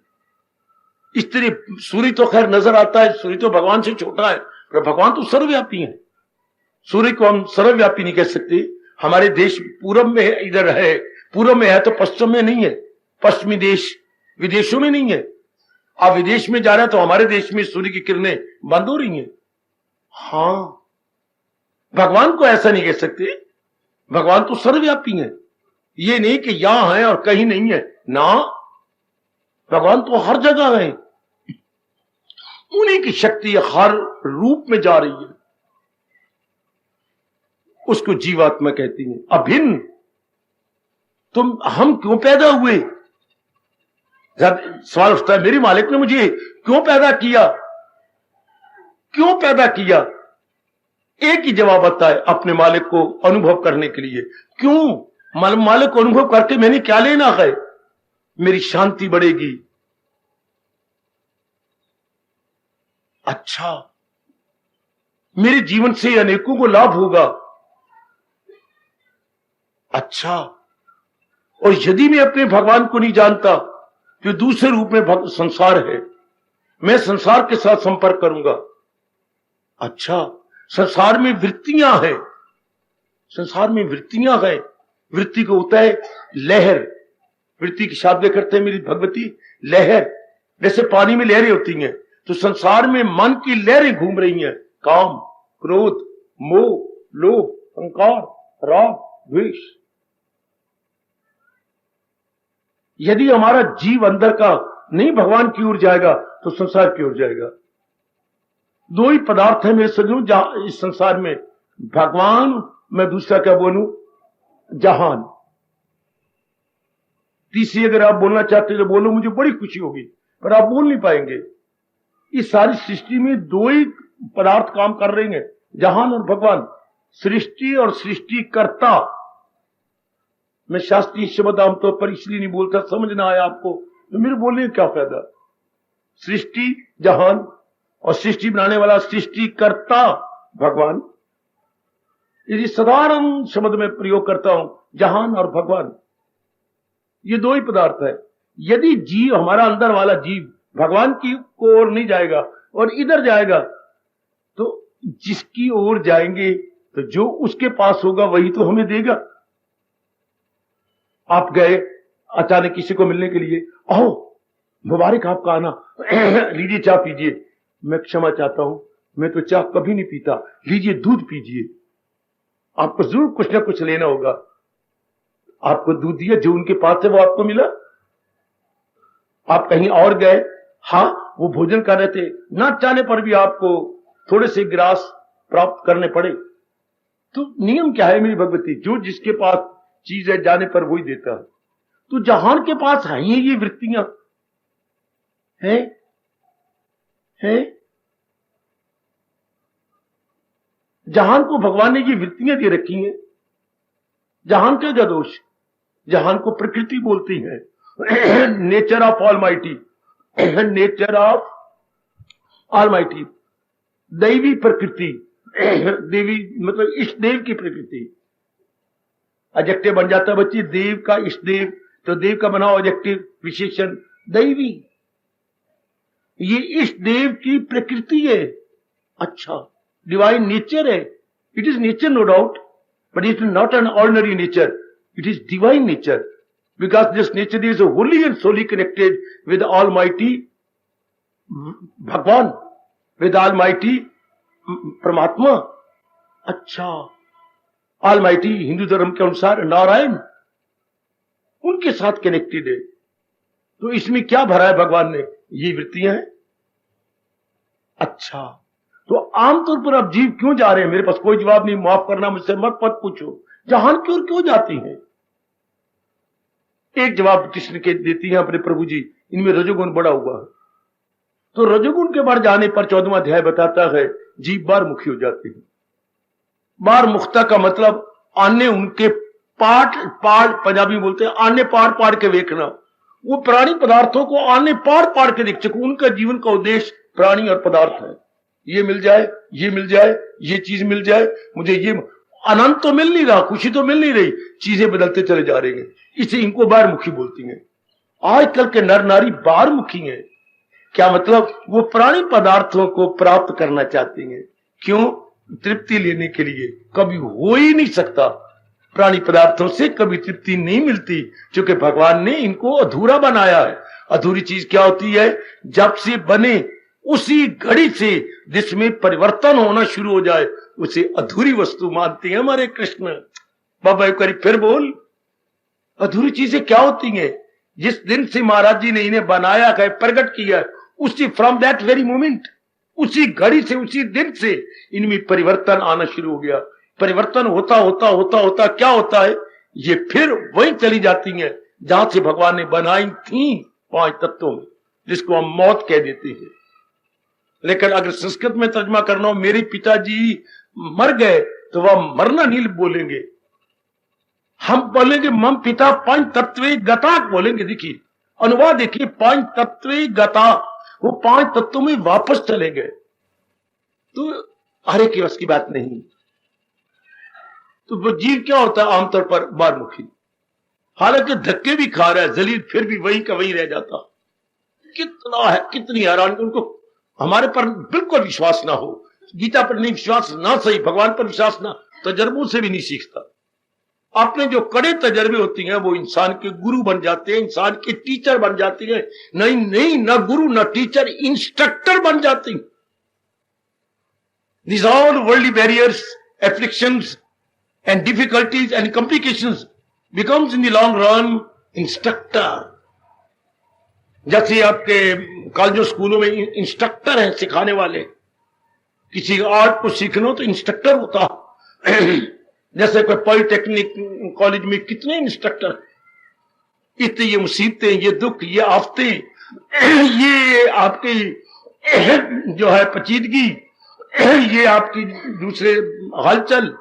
इस तरह सूर्य तो खैर नजर आता है, सूर्य तो भगवान से छोटा है, पर भगवान तो सर्वव्यापी है। सूर्य को हम सर्वव्यापी नहीं कह सकते। हमारे देश पूरब में है, इधर है, पूर्व में है तो पश्चिम में नहीं है, पश्चिमी देश विदेशों में नहीं है। आप विदेश में जा रहे हैं तो हमारे देश में सूर्य की किरणें बंद हो रही हैं। हां, भगवान को ऐसा नहीं कह सकते। भगवान तो सर्वव्यापी है। ये नहीं कि यहां है और कहीं नहीं है ना, भगवान तो हर जगह है। उन्हीं की शक्ति हर रूप में जा रही है। उसको जीवात्मा कहती है, अभिन्न। हम क्यों पैदा हुए? जब सवाल उठता है मेरे मालिक ने मुझे क्यों पैदा किया, क्यों पैदा किया? एक ही जवाब आता है, अपने मालिक को अनुभव करने के लिए। क्यों? मालिक को अनुभव करके मैंने क्या लेना है? मेरी शांति बढ़ेगी। अच्छा, मेरे जीवन से अनेकों को लाभ होगा। अच्छा, और यदि मैं अपने भगवान को नहीं जानता, जो दूसरे रूप में संसार है, मैं संसार के साथ संपर्क करूंगा। अच्छा, संसार में वृत्तियां हैं, संसार में वृत्तियां हैं। वृत्ति को होता है लहर। वृत्ति की शादी करते हैं मेरी भगवती, लहर। जैसे पानी में लहरें होती हैं, तो संसार में मन की लहरें घूम रही हैं। काम, क्रोध, मोह, लोभ, अहंकार, राग, द्वेष। यदि हमारा जीव अंदर का नहीं भगवान की ओर जाएगा तो संसार की ओर जाएगा। दो ही पदार्थ है मेरे सजनों जहां इस संसार में, भगवान, मैं दूसरा क्या बोलूं, जहान। तीसरी अगर आप बोलना चाहते तो बोलो, मुझे बड़ी खुशी होगी, पर आप बोल नहीं पाएंगे। इस सारी सृष्टि में दो ही पदार्थ काम कर रहे हैं, जहान और भगवान। सृष्टि और सृष्टिकर्ता। मैं शास्त्रीय शब्द आमतौर पर इसलिए नहीं बोलता, समझ ना आया आपको तो मेरे बोलने का क्या फायदा। सृष्टि जहान और सृष्टि बनाने वाला सृष्टिकर्ता भगवान। यदि साधारण शब्द में प्रयोग करता हूं, जहान और भगवान, ये दो ही पदार्थ है। यदि जीव, हमारा अंदर वाला जीव भगवान की ओर नहीं जाएगा और इधर जाएगा, तो जिसकी ओर जाएंगे तो जो उसके पास होगा वही तो हमें देगा। आप गए अचानक किसी को मिलने के लिए, आओ मुबारक आपका आना, लीजिए चाय पीजिए। मैं क्षमा चाहता हूं, मैं तो चाय कभी नहीं पीता, लीजिए दूध पीजिए। आपको जरूर कुछ ना कुछ लेना होगा। आपको दूध दिया, जो उनके पास है वो आपको मिला। आप कहीं और गए, हाँ वो भोजन कर रहे थे, ना चाहने पर भी आपको थोड़े से गिलास प्राप्त करने पड़े। तो नियम क्या है मेरी भगवती, जो जिसके पास चीज है जाने पर वही देता है। तो जहान के पास है ये वृत्तियां हैं। जहान को भगवान ने ये वृत्तियां दे रखी हैं। जहान का क्या दोष? जहान को प्रकृति बोलती है, nature of almighty, nature of almighty, दैवी प्रकृति। देवी मतलब इष्ट देव की प्रकृति। एडजेक्टिव बन जाता है बच्ची, देव का इष्ट देव, तो देव का बनाओ एडजेक्टिव विशेषण दैवी। ये इष्ट देव की प्रकृति है। अच्छा, डिवाइन नेचर है। It is nature no doubt, but it is not an ordinary nature, it is divine nature, because this nature is holy and solely connected with almighty Bhagwan, with almighty Paramatma. अच्छा, ऑलमाइटी हिंदू धर्म के अनुसार नारायण, उनके साथ connected है। तो इसमें क्या भरा है भगवान ने? ये वृत्तियां हैं। अच्छा, तो आमतौर पर अब जीव क्यों जा रहे हैं? मेरे पास कोई जवाब नहीं, माफ करना, मुझसे मत पूछो। जहान की ओर क्यों जाती हैं? एक जवाब कृष्ण के देती हैं अपने प्रभु जी, इनमें रजोगुण बड़ा हुआ है। तो रजोगुण के बढ़ जाने पर 14वां अध्याय बताता है जीव बार मुखी हो जाते हैं। बार मुखता का मतलब आने उनके पाठ पंजाबी बोलते हैं आने पाड़ के देखना। वो प्राणी पदार्थों को आने पाड़ के देख चुके। उनका जीवन का उद्देश्य प्राणी और पदार्थ है। ये मिल जाए, ये मिल जाए, ये चीज मिल जाए, मुझे ये आनंद तो मिल नहीं रहा, खुशी तो मिल नहीं रही, चीजें बदलते चले जा रहे हैं। इसे इनको बाहरमुखी बोलती हैं। आजकल के नर नारी बाहरमुखी हैं। क्या मतलब? वो प्राणी पदार्थों को प्राप्त करना चाहती हैं। क्यों? तृप्ति लेने के लिए। कभी हो ही नहीं सकता, प्राणी पदार्थों से कभी तृप्ति नहीं मिलती, क्योंकि भगवान ने इनको अधूरा बनाया है। अधूरी चीज क्या होती है? जब से बने उसी घड़ी से जिसमें परिवर्तन होना शुरू हो जाए उसे अधूरी वस्तु मानते हैं हमारे कृष्ण। बाबा एक बार फिर बोल, अधूरी चीजें क्या होती हैं? जिस दिन से महाराज जी ने इन्हें बनाया है, प्रकट किया, उसी फ्रॉम दैट वेरी मोमेंट, उसी घड़ी से, उसी दिन से इनमें परिवर्तन आना शुरू हो गया। परिवर्तन होता होता होता होता क्या होता है? ये फिर वही चली जाती हैं जहां से भगवान ने बनाई थी, 5 तत्वों में, जिसको हम मौत कह देते हैं। लेकिन अगर संस्कृत में तर्जमा करना हो, मेरे पिताजी मर गए, तो वह मरना नहीं बोलेंगे, हम बोलेंगे मम पिता पंच तत्वे गता बोलेंगे। देखिए अनुवाद देखिए, 5 तत्वे गता, वो 5 तत्वों में वापस चले गए। तो हरे की बस की बात नहीं। तो वो जीव क्या होता है? आमतौर पर बाहरमुखी, हालांकि धक्के भी खा रहा है जलील, फिर भी वही का वही रह जाता। कितना है, कितनी हैरान। उनको हमारे पर बिल्कुल विश्वास ना हो, गीता पर नहीं विश्वास ना सही, भगवान पर विश्वास ना, तजर्बों से भी नहीं सीखता। अपने जो कड़े तजर्बे होती हैं वो इंसान के गुरु बन जाते हैं, इंसान के टीचर बन जाती हैं। नहीं, न गुरु न टीचर, इंस्ट्रक्टर बन जाती हैं। These all worldly barriers, afflictions and difficulties and complications becomes in the long run instructor. जैसे आपके कॉलेजों स्कूलों में इंस्ट्रक्टर हैं, सिखाने वाले। किसी आर्ट को सीखना तो इंस्ट्रक्टर होता। जैसे कोई पॉलिटेक्निक कॉलेज में कितने इंस्ट्रक्टर, इतने ये मुसीबतें, ये दुख, ये आफतें, ये आपकी जो है पचीदगी, ये आपकी दूसरे हलचल,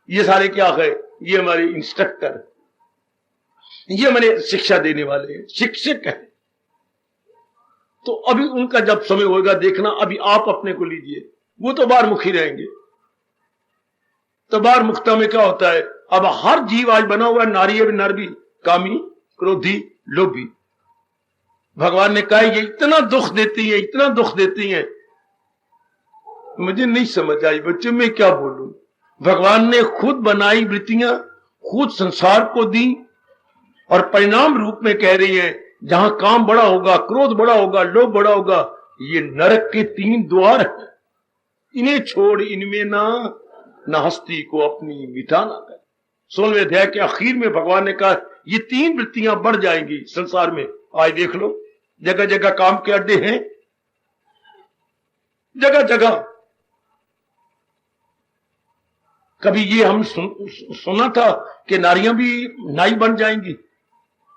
ये सारे क्या है? ये हमारे इंस्ट्रक्टर, ये हमारे शिक्षा देने वाले शिक्षक है। तो अभी उनका जब समय होगा देखना, अभी आप अपने को लीजिए, वो तो बाहरमुखी रहेंगे। तो बाहरमुखता में क्या होता है? अब हर जीव आज बना हुआ नारी भी, नर भी, कामी, क्रोधी, लोभी। भगवान ने कहा ये इतना दुख देती है, इतना दुख देती है, मुझे नहीं समझ आई बच्चे, मैं क्या बोलूं। भगवान ने खुद बनाई वृत्तियां, खुद संसार को दी, और परिणाम रूप में कह रही है जहां काम बड़ा होगा, क्रोध बड़ा होगा, लोभ बड़ा होगा, ये नरक के 3 द्वार है, इन्हें छोड़ इनमें ना हस्ती को अपनी मिटाना कर। 16वें अध्याय के आखिर में भगवान ने कहा ये 3 वृत्तियां बढ़ जाएंगी संसार में। आज देख लो, जगह जगह काम के अड्डे हैं, जगह जगह। कभी ये हम सुना था कि नारियां भी नाई बन जाएंगी,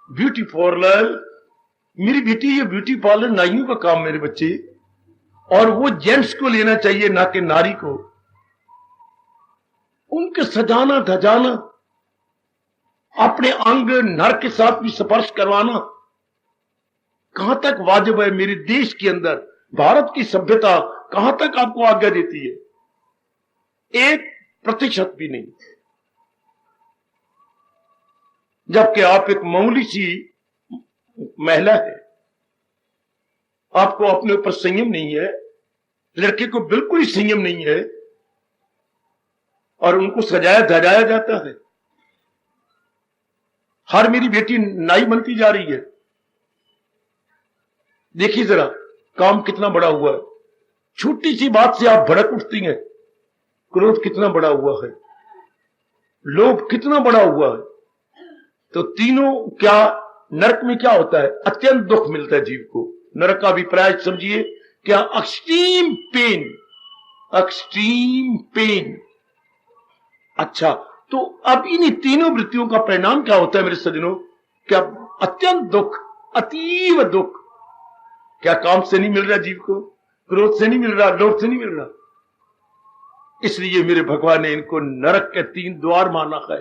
ब्यूटी पार्लर। मेरी बेटी, ये ब्यूटी पार्लर नाइयों का काम मेरे बच्चे, और वो जेंट्स को लेना चाहिए ना कि नारी को। उनके सजाना धजाना, अपने अंग नर के साथ भी स्पर्श करवाना कहां तक वाजिब है? मेरे देश के अंदर भारत की सभ्यता कहां तक आपको आज्ञा देती है? 1% भी नहीं। जबकि आप एक मामूली सी महिला है, आपको अपने ऊपर संयम नहीं है, लड़के को बिल्कुल ही संयम नहीं है, और उनको सजाया धजाया जाता है। हर मेरी बेटी नाई बनती जा रही है। देखिए जरा काम कितना बड़ा हुआ है, छोटी सी बात से आप भड़क उठती हैं। क्रोध कितना बड़ा हुआ है, लोभ कितना बड़ा हुआ है। तो तीनों क्या नरक में क्या होता है? अत्यंत दुख मिलता है जीव को। नरक का अभिप्राय समझिए, क्या? Extreme pain, extreme pain. अच्छा, तो अब इन तीनों वृत्तियों का परिणाम क्या होता है मेरे सज्जनों? क्या? अत्यंत दुख, अतीव दुख। क्या काम से नहीं मिल रहा जीव को, क्रोध से नहीं मिल रहा, लोभ से नहीं मिल रहा। इसलिए मेरे भगवान ने इनको नरक के 3 द्वार माना है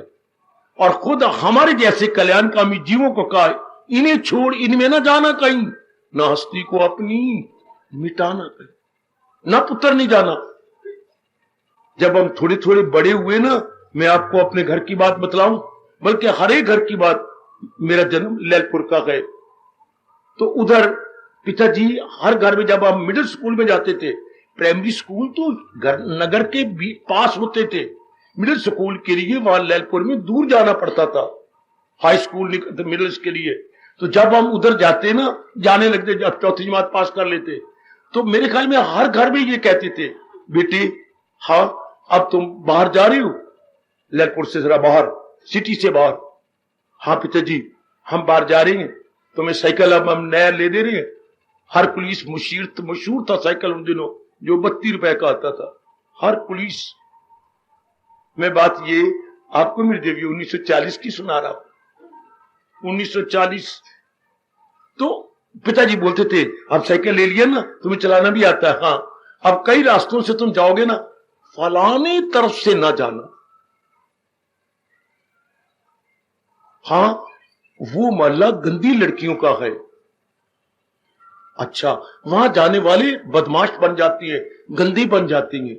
और खुद हमारे जैसे कल्याणकामी जीवों को कहा, इन्हें छोड़ इनमें ना जाना कहीं, ना हस्ती को अपनी मिटाना कहीं, ना पुत्र नहीं जाना। जब हम थोड़े थोड़े बड़े हुए ना, मैं आपको अपने घर की बात बतलाऊं, बल्कि हर एक घर की बात। मेरा जन्म लैलपुर का है, तो उधर पिताजी हर घर में, जब हम मिडिल स्कूल में जाते थे, प्राइमरी स्कूल तो घर नगर के पास होते थे, मिडिल स्कूल के लिए वहां लैलपुर में दूर जाना पड़ता था, हाई स्कूल मिडिल के लिए। तो जब हम उधर जाते ना, जाने लगते, जब 4th जमात पास कर लेते, तो मेरे ख्याल में हर घर में ये कहते थे, बेटी हाँ अब तुम बाहर जा रही हो, लैलपुर से जरा बाहर, सिटी से बाहर। हाँ पिताजी हम बाहर जा रहे हैं, तुम्हें साइकिल अब हम नया ले दे रहे हैं। हर पुलिस मशहूर था साइकिल उन दिनों, जो 32 रुपए का आता था हर पुलिस। मैं बात ये आपको मेरी देवी 1940 की सुना रहा हूं, 1940। तो पिताजी बोलते थे, अब साइकिल ले लिया ना, तुम्हें चलाना भी आता है। हाँ, अब कई रास्तों से तुम जाओगे ना, फलाने तरफ से ना जाना। हाँ, वो मोहल्ला गंदी लड़कियों का है। अच्छा, वहां जाने वाले बदमाश बन जाती है, गंदी बन जाती है।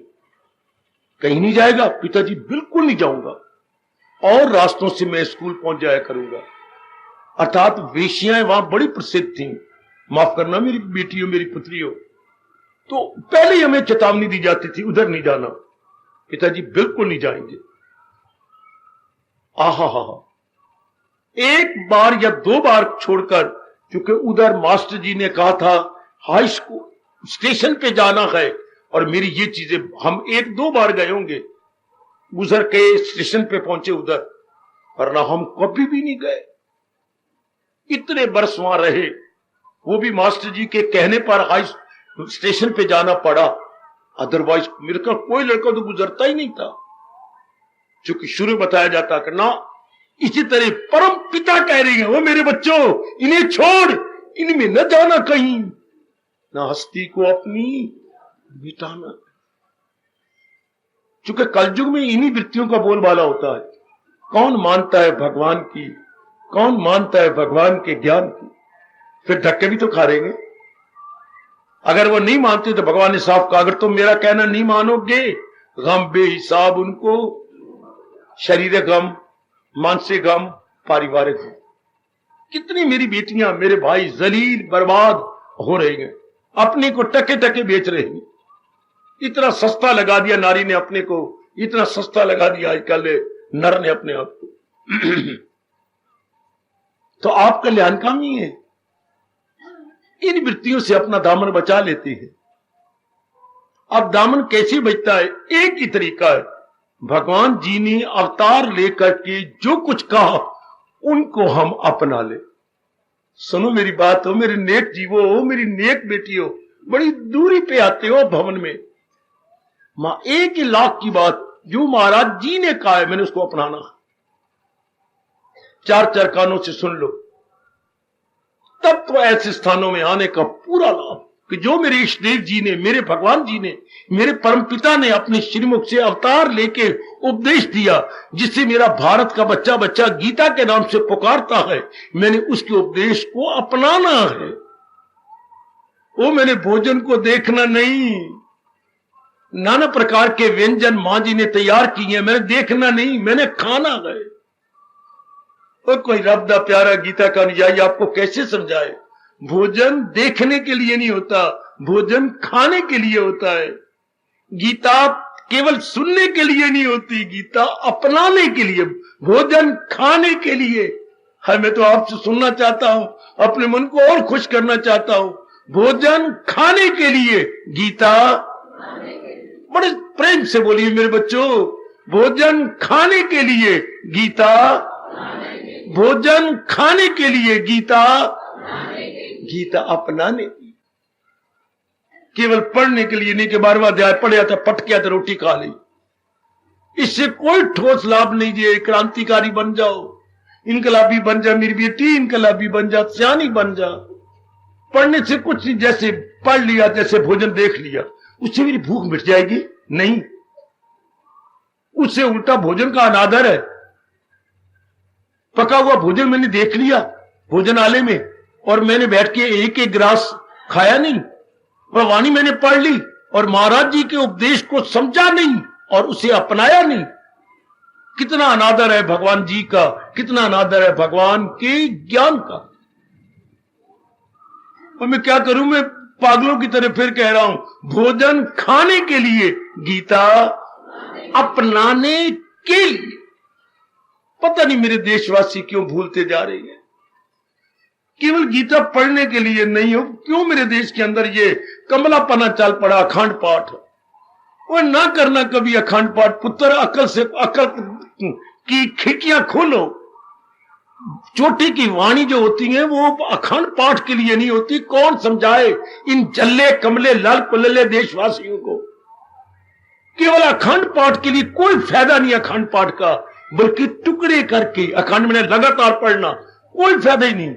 कहीं नहीं जाएगा? पिताजी बिल्कुल नहीं जाऊंगा, और रास्तों से मैं स्कूल पहुंच जाया करूंगा। अर्थात वेश्याएं वहां बड़ी प्रसिद्ध थीं। माफ करना मेरी बेटियों, मेरी पुत्रियों। तो पहले ही हमें चेतावनी दी जाती थी, उधर नहीं जाना। पिताजी बिल्कुल नहीं जाएंगे। आहा हा, एक बार या 2 बार छोड़कर, क्योंकि उधर मास्टर जी ने कहा था हाई स्कूल स्टेशन पे जाना है, और मेरी ये चीजें हम 1-2 बार गए होंगे, गुजर के स्टेशन पे पहुंचे उधर, वरना हम कभी भी नहीं गए। इतने बरस वहां रहे, वो भी मास्टर जी के कहने पर हाई स्टेशन पे जाना पड़ा, अदरवाइज मेरे का कोई लड़का तो गुजरता ही नहीं था। क्योंकि शुरू बताया जाता कि ना, इसी तरह परम पिता कह रही है, वो मेरे बच्चों इन्हें छोड़, इनमें न जाना कहीं, ना हस्ती को अपनी मिटाना। क्योंकि कलयुग में इन्हीं वृत्तियों का बोलबाला होता है। कौन मानता है भगवान की, कौन मानता है भगवान के ज्ञान की? फिर धक्के भी तो खा रहेंगे। अगर वो नहीं मानते तो भगवान ने साफ कहा, अगर तुम मेरा कहना नहीं मानोगे, गम बेहिसाब उनको, शरीर गम, मानसिक गम, पारिवारिक गम। कितनी मेरी बेटियां, मेरे भाई जलील बर्बाद हो रहे हैं, अपने को टके टके बेच रहे हैं। इतना सस्ता लगा दिया नारी ने अपने को, इतना सस्ता लगा दिया आजकल नर ने अपने आप को। तो आप कल्याणकामी है, इन वृत्तियों से अपना दामन बचा लेते हैं। अब दामन कैसे बचता है? एक ही तरीका है, भगवान जी ने अवतार लेकर के जो कुछ कहा उनको हम अपना ले। सुनो मेरी बात हो, मेरे नेक जीवो हो, मेरी नेक बेटी हो, बड़ी दूरी पे आते हो भवन में। मां एक ही लाख की बात जो महाराज जी ने कहा है, मैंने उसको अपनाना। 4 कानों से सुन लो, तब तो ऐसे स्थानों में आने का पूरा लाभ कि जो मेरे इष्ट देव जी ने, मेरे भगवान जी ने, मेरे परम पिता ने अपने श्रीमुख से अवतार लेके उपदेश दिया, जिससे मेरा भारत का बच्चा बच्चा गीता के नाम से पुकारता है, मैंने उसके उपदेश को अपनाना है। वो मैंने भोजन को देखना नहीं, नाना प्रकार के व्यंजन मां जी ने तैयार किए हैं, मैंने देखना नहीं, मैंने खाना है। और कोई रब दा प्यारा गीता का अनुयायी आपको कैसे समझाए? भोजन देखने के लिए नहीं होता, भोजन खाने के लिए होता है। गीता केवल सुनने के लिए नहीं होती, गीता अपनाने के लिए, भोजन खाने के लिए है। मैं तो आपसे सुनना चाहता हूं, अपने मन को और खुश करना चाहता हूं। भोजन खाने के लिए, गीता बड़े प्रेम से बोलिए मेरे बच्चों, भोजन खाने के लिए, गीता भोजन खाने के लिए, गीता गीता अपनाने की। केवल पढ़ने के लिए नहीं कि 12वां अध्याय पढ़िया था, पट गया तो रोटी खा ली। इससे कोई ठोस लाभ नहीं दिए। क्रांतिकारी बन जाओ, इनकलाबी बन जा मेरी बेटी, इनकलाबी बन जा, सियानी बन जा। पढ़ने से कुछ नहीं, जैसे पढ़ लिया, जैसे भोजन देख लिया, उससे मेरी भूख मिट जाएगी? नहीं, उससे उल्टा भोजन का अनादर है। पका हुआ भोजन मैंने देख लिया भोजनालय में, और मैंने बैठ के एक एक गिलास खाया नहीं, और वाणी मैंने पढ़ ली और महाराज जी के उपदेश को समझा नहीं और उसे अपनाया नहीं। कितना अनादर है भगवान जी का, कितना अनादर है भगवान के ज्ञान का। और मैं क्या करूं, मैं पागलों की तरह फिर कह रहा हूं, भोजन खाने के लिए, गीता अपनाने के लिए। पता नहीं मेरे देशवासी क्यों भूलते जा रहे हैं। केवल गीता पढ़ने के लिए नहीं हो, क्यों मेरे देश के अंदर ये कमलापना चल पड़ा अखंड पाठ। और ना करना कभी अखंड पाठ। पुत्र अकल से, अकल की खिड़कियां खोलो। चोटी की वाणी जो होती है वो अखंड पाठ के लिए नहीं होती। कौन समझाए इन जल्ले कमले लाल कुल्ले देशवासियों को? केवल अखंड पाठ के लिए कोई फायदा नहीं अखंड पाठ का, बल्कि टुकड़े करके अखंड में लगातार पढ़ना कोई फायदा ही नहीं।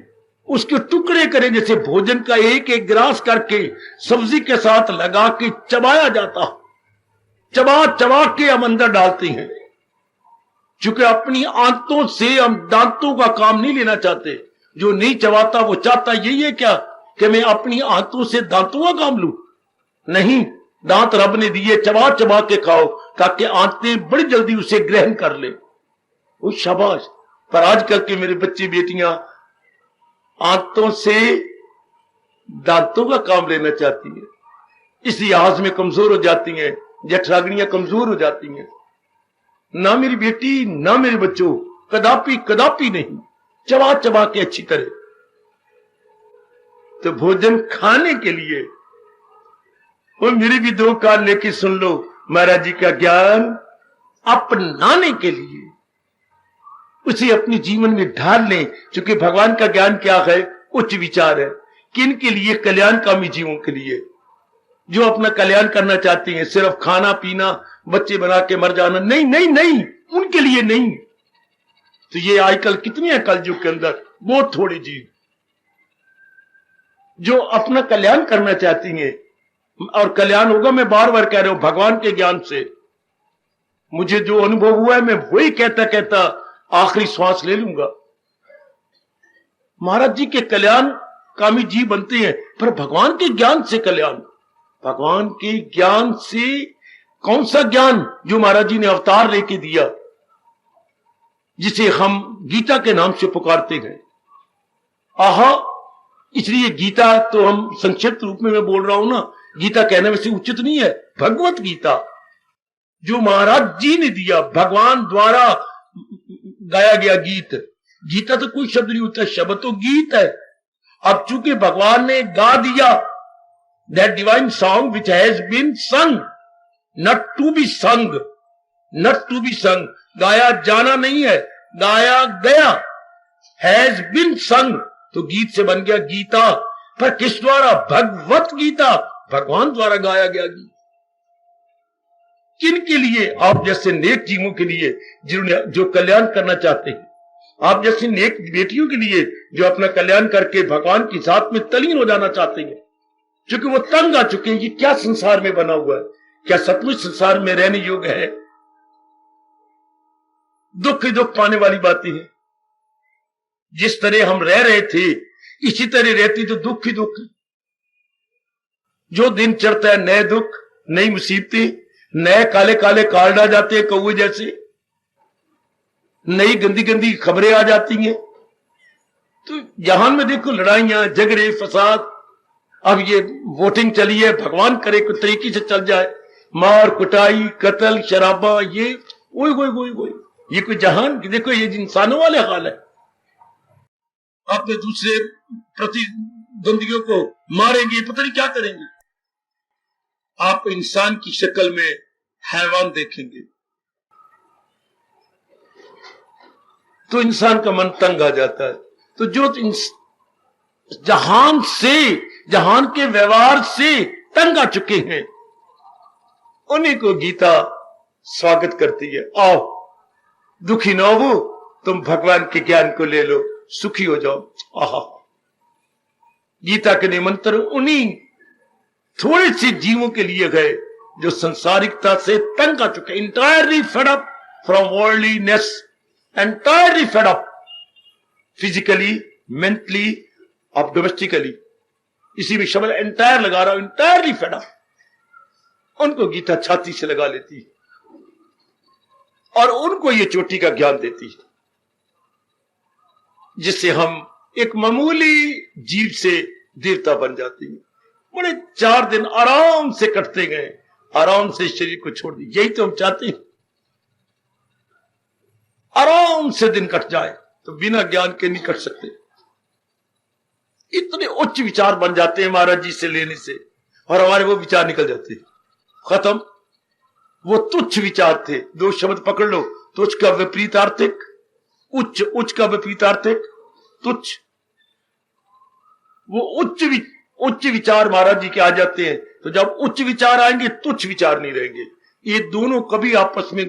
उसके टुकड़े करें, जैसे भोजन का एक एक गिलास करके सब्जी के साथ लगा के चबाया जाता, चबा चबा के हम अंदर डालते हैं। चूंकि अपनी आंतों से हम दांतों का काम नहीं लेना चाहते। जो नहीं चबाता वो चाहता यही है क्या कि मैं अपनी आंतों से दांतों का काम लूं? नहीं, दांत रब ने दिए, चबा चबा के खाओ ताकि आंतें बड़ी जल्दी उसे ग्रहण कर ले। वो शाबाश। पर आजकल के मेरे बच्चे बेटियां आंतों से दांतों का काम लेना चाहती है, इस लिहाज में कमजोर हो जाती हैं, जठराग्नियां कमजोर हो जाती हैं। ना मेरी बेटी ना मेरे बच्चों, कदापि कदापि नहीं, चबा चबा के अच्छी तरह। तो भोजन खाने के लिए, और मेरी भी दो कान लेके सुन लो, महाराज जी का ज्ञान अपनाने के लिए उसे अपने जीवन में ढाल लें। क्योंकि भगवान का ज्ञान क्या है? उच्च विचार है। किन के लिए? कल्याणकामी जीवों के लिए, जो अपना कल्याण करना चाहती हैं। सिर्फ खाना पीना, बच्चे बना के मर जाना, नहीं नहीं नहीं, उनके लिए नहीं। तो ये आजकल कितनी है कलयुग के अंदर, बहुत थोड़ी जीव जो अपना कल्याण करना चाहती हैं। और कल्याण होगा, मैं बार बार कह रहा हूं, भगवान के ज्ञान से। मुझे जो अनुभव हुआ है मैं वही कहता कहता आखिरी श्वास ले लूंगा। महाराज जी के कल्याण कामी जीव बनते हैं, पर भगवान के ज्ञान से कल्याण। भगवान के ज्ञान से कौन सा ज्ञान? जो महाराज जी ने अवतार लेके दिया, जिसे हम गीता के नाम से पुकारते हैं। आहा, इसलिए गीता तो हम संक्षिप्त रूप में मैं बोल रहा हूं ना, गीता कहने में से उचित नहीं है। भगवत गीता जो महाराज जी ने दिया, भगवान द्वारा गाया गया गीत। गीता तो कोई शब्द नहीं होता, शब्द तो गीत है। अब चूंकि भगवान ने गा दिया, that divine song which has been sung, not to be sung, not to be sung, गाया जाना नहीं है, गाया गया, हैज बीन संग, तो गीत से बन गया गीता। पर किस द्वारा? भगवत गीता, भगवान द्वारा गाया गया गीत। किन के लिए? आप जैसे नेक जीवों के लिए, जिन्होंने जो कल्याण करना चाहते हैं। आप जैसी नेक बेटियों के लिए जो अपना कल्याण करके भगवान की साथ में तलीन हो जाना चाहते हैं। क्योंकि वो तंग आ चुके हैं, ये क्या संसार में बना हुआ है, क्या सचमुच संसार में रहने योग्य है? दुख ही दुख पाने वाली बातें हैं। जिस तरह हम रह रहे थे इसी तरह रहती तो दुख ही दुख। जो दिन चढ़ता है नए दुख, नई मुसीबतें, नए काले काले कार्ड आ जाते हैं कौए जैसे, नई गंदी गंदी खबरें आ जाती हैं। तो जहान में देखो लड़ाइयां, झगड़े, फसाद। अब ये वोटिंग चली है, भगवान करे कोई तरीके से चल जाए। मार कुटाई, कत्ल, शराबा, ये ओए ये कोई जहान? देखो ये इंसानों वाले हाल है। अपने दूसरे प्रतिद्वंदियों को मारेंगे, पता नहीं क्या करेंगे। आप इंसान की शक्ल में हैवान देखेंगे। तो इंसान का मन तंग आ जाता है। तो जो जहान से, जहान के व्यवहार से तंग आ चुके हैं, उन्हीं को गीता स्वागत करती है। आओ दुखी न हो, तुम भगवान के ज्ञान को ले लो, सुखी हो जाओ। आहा, गीता के निमंत्रण उन्हीं थोड़े से जीवों के लिए गए जो संसारिकता से तंग आ चुके, entirely fed up from worldliness, entirely fed up physically, mentally, और domestically। इसी में शब्द एंटायर लगा रहा हूं, entirely fed up। उनको गीता छाती से लगा लेती है और उनको ये चोटी का ज्ञान देती है, जिससे हम एक मामूली जीव से देवता बन जाते हैं। बड़े 4 दिन आराम से कटते गए, आराम से शरीर को छोड़ दी। यही तो हम चाहते हैं, आराम से दिन कट जाए। तो बिना ज्ञान के नहीं कट सकते। इतने उच्च विचार बन जाते हैं महाराज जी से लेने से, और हमारे वो विचार निकल जाते हैं, खत्म। वो तुच्छ विचार थे। 2 शब्द पकड़ लो, तुच्छ का विपरीतार्थिक, उच्च, उच्च का विपरीतार्थिक तुच्छ। वो उच्च विचार महाराज जी के आ जाते हैं। तो जब उच्च विचार आएंगे, तुच्छ विचार नहीं रहेंगे। ये दोनों कभी आपस में,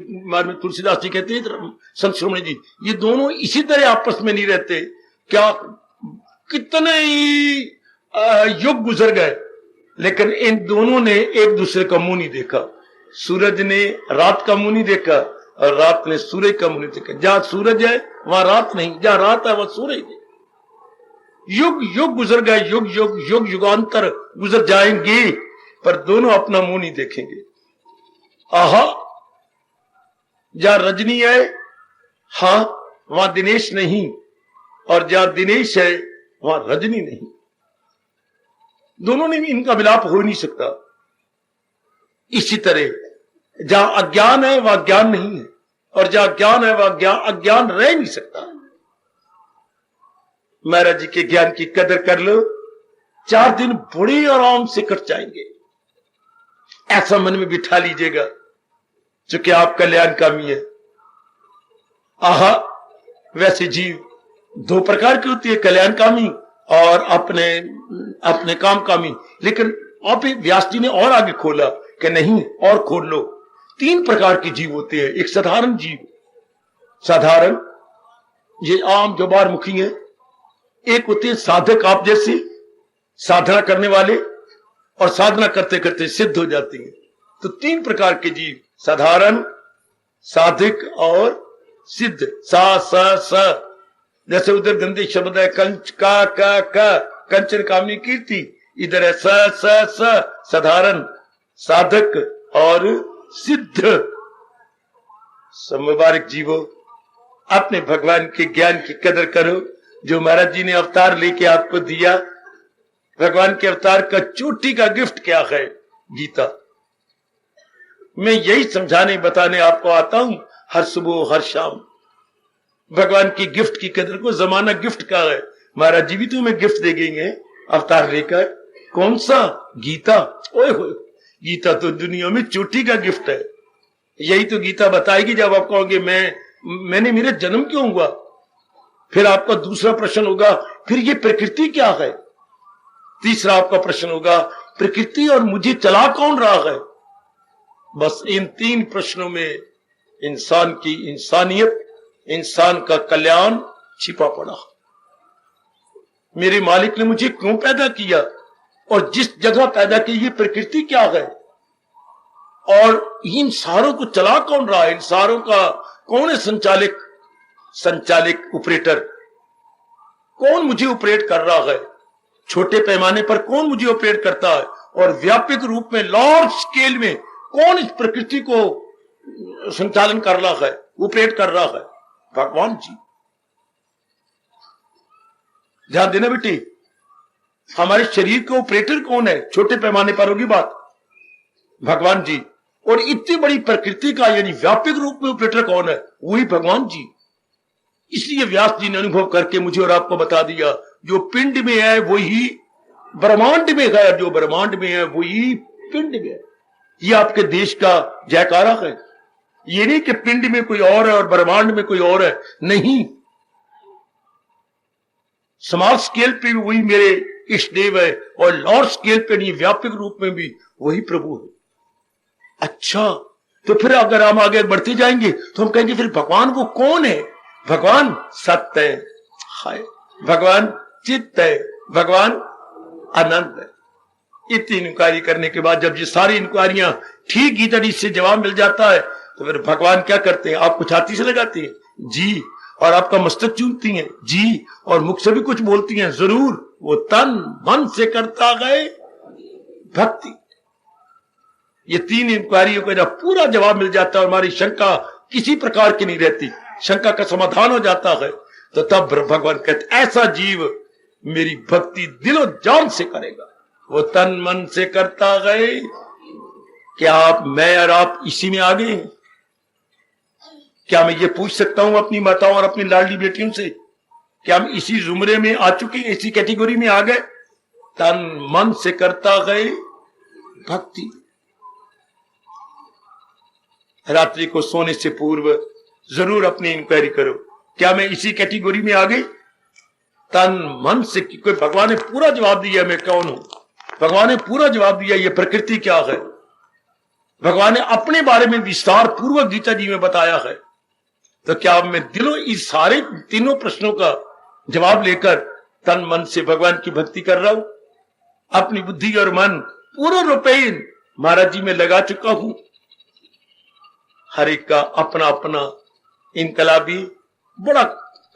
तुलसीदास जी कहते हैं, संत शिरोमणि जी, ये दोनों इसी तरह आपस में नहीं रहते। क्या कितने ही युग गुजर गए, लेकिन इन दोनों ने एक दूसरे का मुंह नहीं देखा। सूरज ने रात का मुंह नहीं देखा और रात ने सूरज का मुंह नहीं देखा। जहां सूरज है वहां रात नहीं, जहां रात है वहां सूरज नहीं। युग युग गुजर गए, युग युगांतर गुजर जाएंगे, पर दोनों अपना मुंह नहीं देखेंगे। आहा, जहां रजनी है, हां, वहां दिनेश नहीं, और जहां दिनेश है वहां रजनी नहीं। दोनों ने, इनका मिलाप हो नहीं सकता। इसी तरह जहां अज्ञान है वहां ज्ञान नहीं है, और जहां ज्ञान है वहां अज्ञान रह नहीं सकता। महाराज जी के ज्ञान की कदर कर लो, 4 दिन बड़े आराम से कट जाएंगे। ऐसा मन में बिठा लीजिएगा, चूंकि आप कल्याणकामी है। आहा, वैसे जीव 2 प्रकार की होती है, कल्याणकामी और अपने कामकामी। लेकिन आप व्यास जी ने और आगे खोला कि नहीं, और खोल लो। 3 प्रकार के जीव होते हैं। एक साधारण जीव, साधारण, ये आम जो बार मुखी है। एक होते हैं साधक, आप जैसे साधना करने वाले, और साधना करते करते सिद्ध हो जाती है। तो 3 प्रकार के जीव, साधारण, साधक और सिद्ध। सा स, जैसे उधर गंदे शब्द है कंच का कंचन कामनी कीर्ति, इधर है स साधारण, साधक और सिद्ध। मुबारक जीवो, अपने भगवान के ज्ञान की कदर करो, जो महाराज जी ने अवतार लेके आपको दिया। भगवान के अवतार का चोटी का गिफ्ट क्या है? गीता। मैं यही समझाने बताने आपको आता हूं हर सुबह हर शाम। भगवान की गिफ्ट की कदर को। जमाना गिफ्ट का है, महाराज जी भी तुम्हें गिफ्ट देंगे अवतार लेकर। कौन सा? गीता। ओए होए, गीता तो दुनिया में चोटी का गिफ्ट है। यही तो गीता बताएगी। जब आप कहोगे मैंने मेरा जन्म क्यों हुआ, फिर आपका दूसरा प्रश्न होगा फिर ये प्रकृति क्या है। तीसरा आपका प्रश्न होगा प्रकृति और मुझे चला कौन रहा है। बस इन 3 प्रश्नों में इंसान की इंसानियत, इंसान का कल्याण छिपा पड़ा। मेरे मालिक ने मुझे क्यों पैदा किया, और जिस जगह पैदा की ये प्रकृति क्या है, और इन सारों को चला कौन रहा है। इन सारों का कौन है संचालक ऑपरेटर, कौन मुझे ऑपरेट कर रहा है। छोटे पैमाने पर कौन मुझे ऑपरेट करता है, और व्यापक रूप में लार्ज स्केल में कौन इस प्रकृति को संचालन कर रहा है, ऑपरेट कर रहा है। भगवान जी। ध्यान देना बेटी, हमारे शरीर के ऑपरेटर कौन है, छोटे पैमाने पर होगी बात, भगवान जी। और इतनी बड़ी प्रकृति का यानी व्यापक रूप में ऑपरेटर कौन है, वही भगवान जी। इसलिए व्यास जी ने अनुभव करके मुझे और आपको बता दिया, जो पिंड में है वही ब्रह्मांड में है, जो ब्रह्मांड में है वही पिंड में है। ये आपके देश का जयकारा है। ये नहीं कि पिंड में कोई और है और ब्रह्मांड में कोई और है, नहीं। स्मॉल स्केल पे भी वही मेरे इष्ट देव है, और लॉर्ड स्केल पे नहीं, व्यापक रूप में भी वही प्रभु है। अच्छा, तो फिर अगर हम आगे बढ़ते जाएंगे तो हम कहेंगे फिर भगवान वो कौन है? भगवान सत्य है, भगवान चित्त है, भगवान आनंद है। ये 3 इंक्वायरी करने के बाद जब ये सारी इंक्वायरियां ठीक ही तरीके से जवाब मिल जाता है तो फिर भगवान क्या करते हैं? आपको छाती से लगाती हैं जी, और आपका मस्तक चूमती हैं जी, और मुख से भी कुछ बोलती हैं जरूर। वो तन मन से करता गए भक्ति। ये 3 इंक्वायरियों का जब पूरा जवाब मिल जाता है और हमारी शंका किसी प्रकार की नहीं रहती, शंका का समाधान हो जाता है, तो तब भगवान कहते ऐसा जीव मेरी भक्ति दिलो जान से करेगा। वो तन मन से करता गए। क्या आप, मैं और आप इसी में आ गए हैं? क्या मैं ये पूछ सकता हूं अपनी माताओं और अपनी लाडली बेटियों से, क्या हम इसी जुमरे में आ चुके हैं, इसी कैटेगरी में आ गए? तन मन से करता गए भक्ति। रात्रि को सोने से पूर्व जरूर अपनी इंक्वायरी करो, क्या मैं इसी कैटेगरी में आ गई? तन मन से। कोई भगवान ने पूरा जवाब दिया मैं कौन हूं, भगवान ने पूरा जवाब दिया ये प्रकृति क्या है, भगवान ने अपने बारे में विस्तार पूर्वक गीता जी में बताया है। तो क्या मैं दिलों इस सारे 3 प्रश्नों का जवाब लेकर तन मन से भगवान की भक्ति कर रहा हूं? अपनी बुद्धि और मन पूर्ण रूपेण महाराज जी में लगा चुका हूं। हर एक का अपना अपना इनकलाबी बड़ा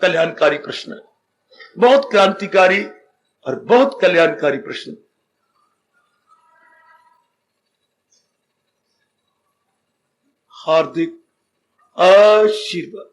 कल्याणकारी प्रश्न है, बहुत क्रांतिकारी और बहुत कल्याणकारी प्रश्न। हार्दिक आशीर्वाद।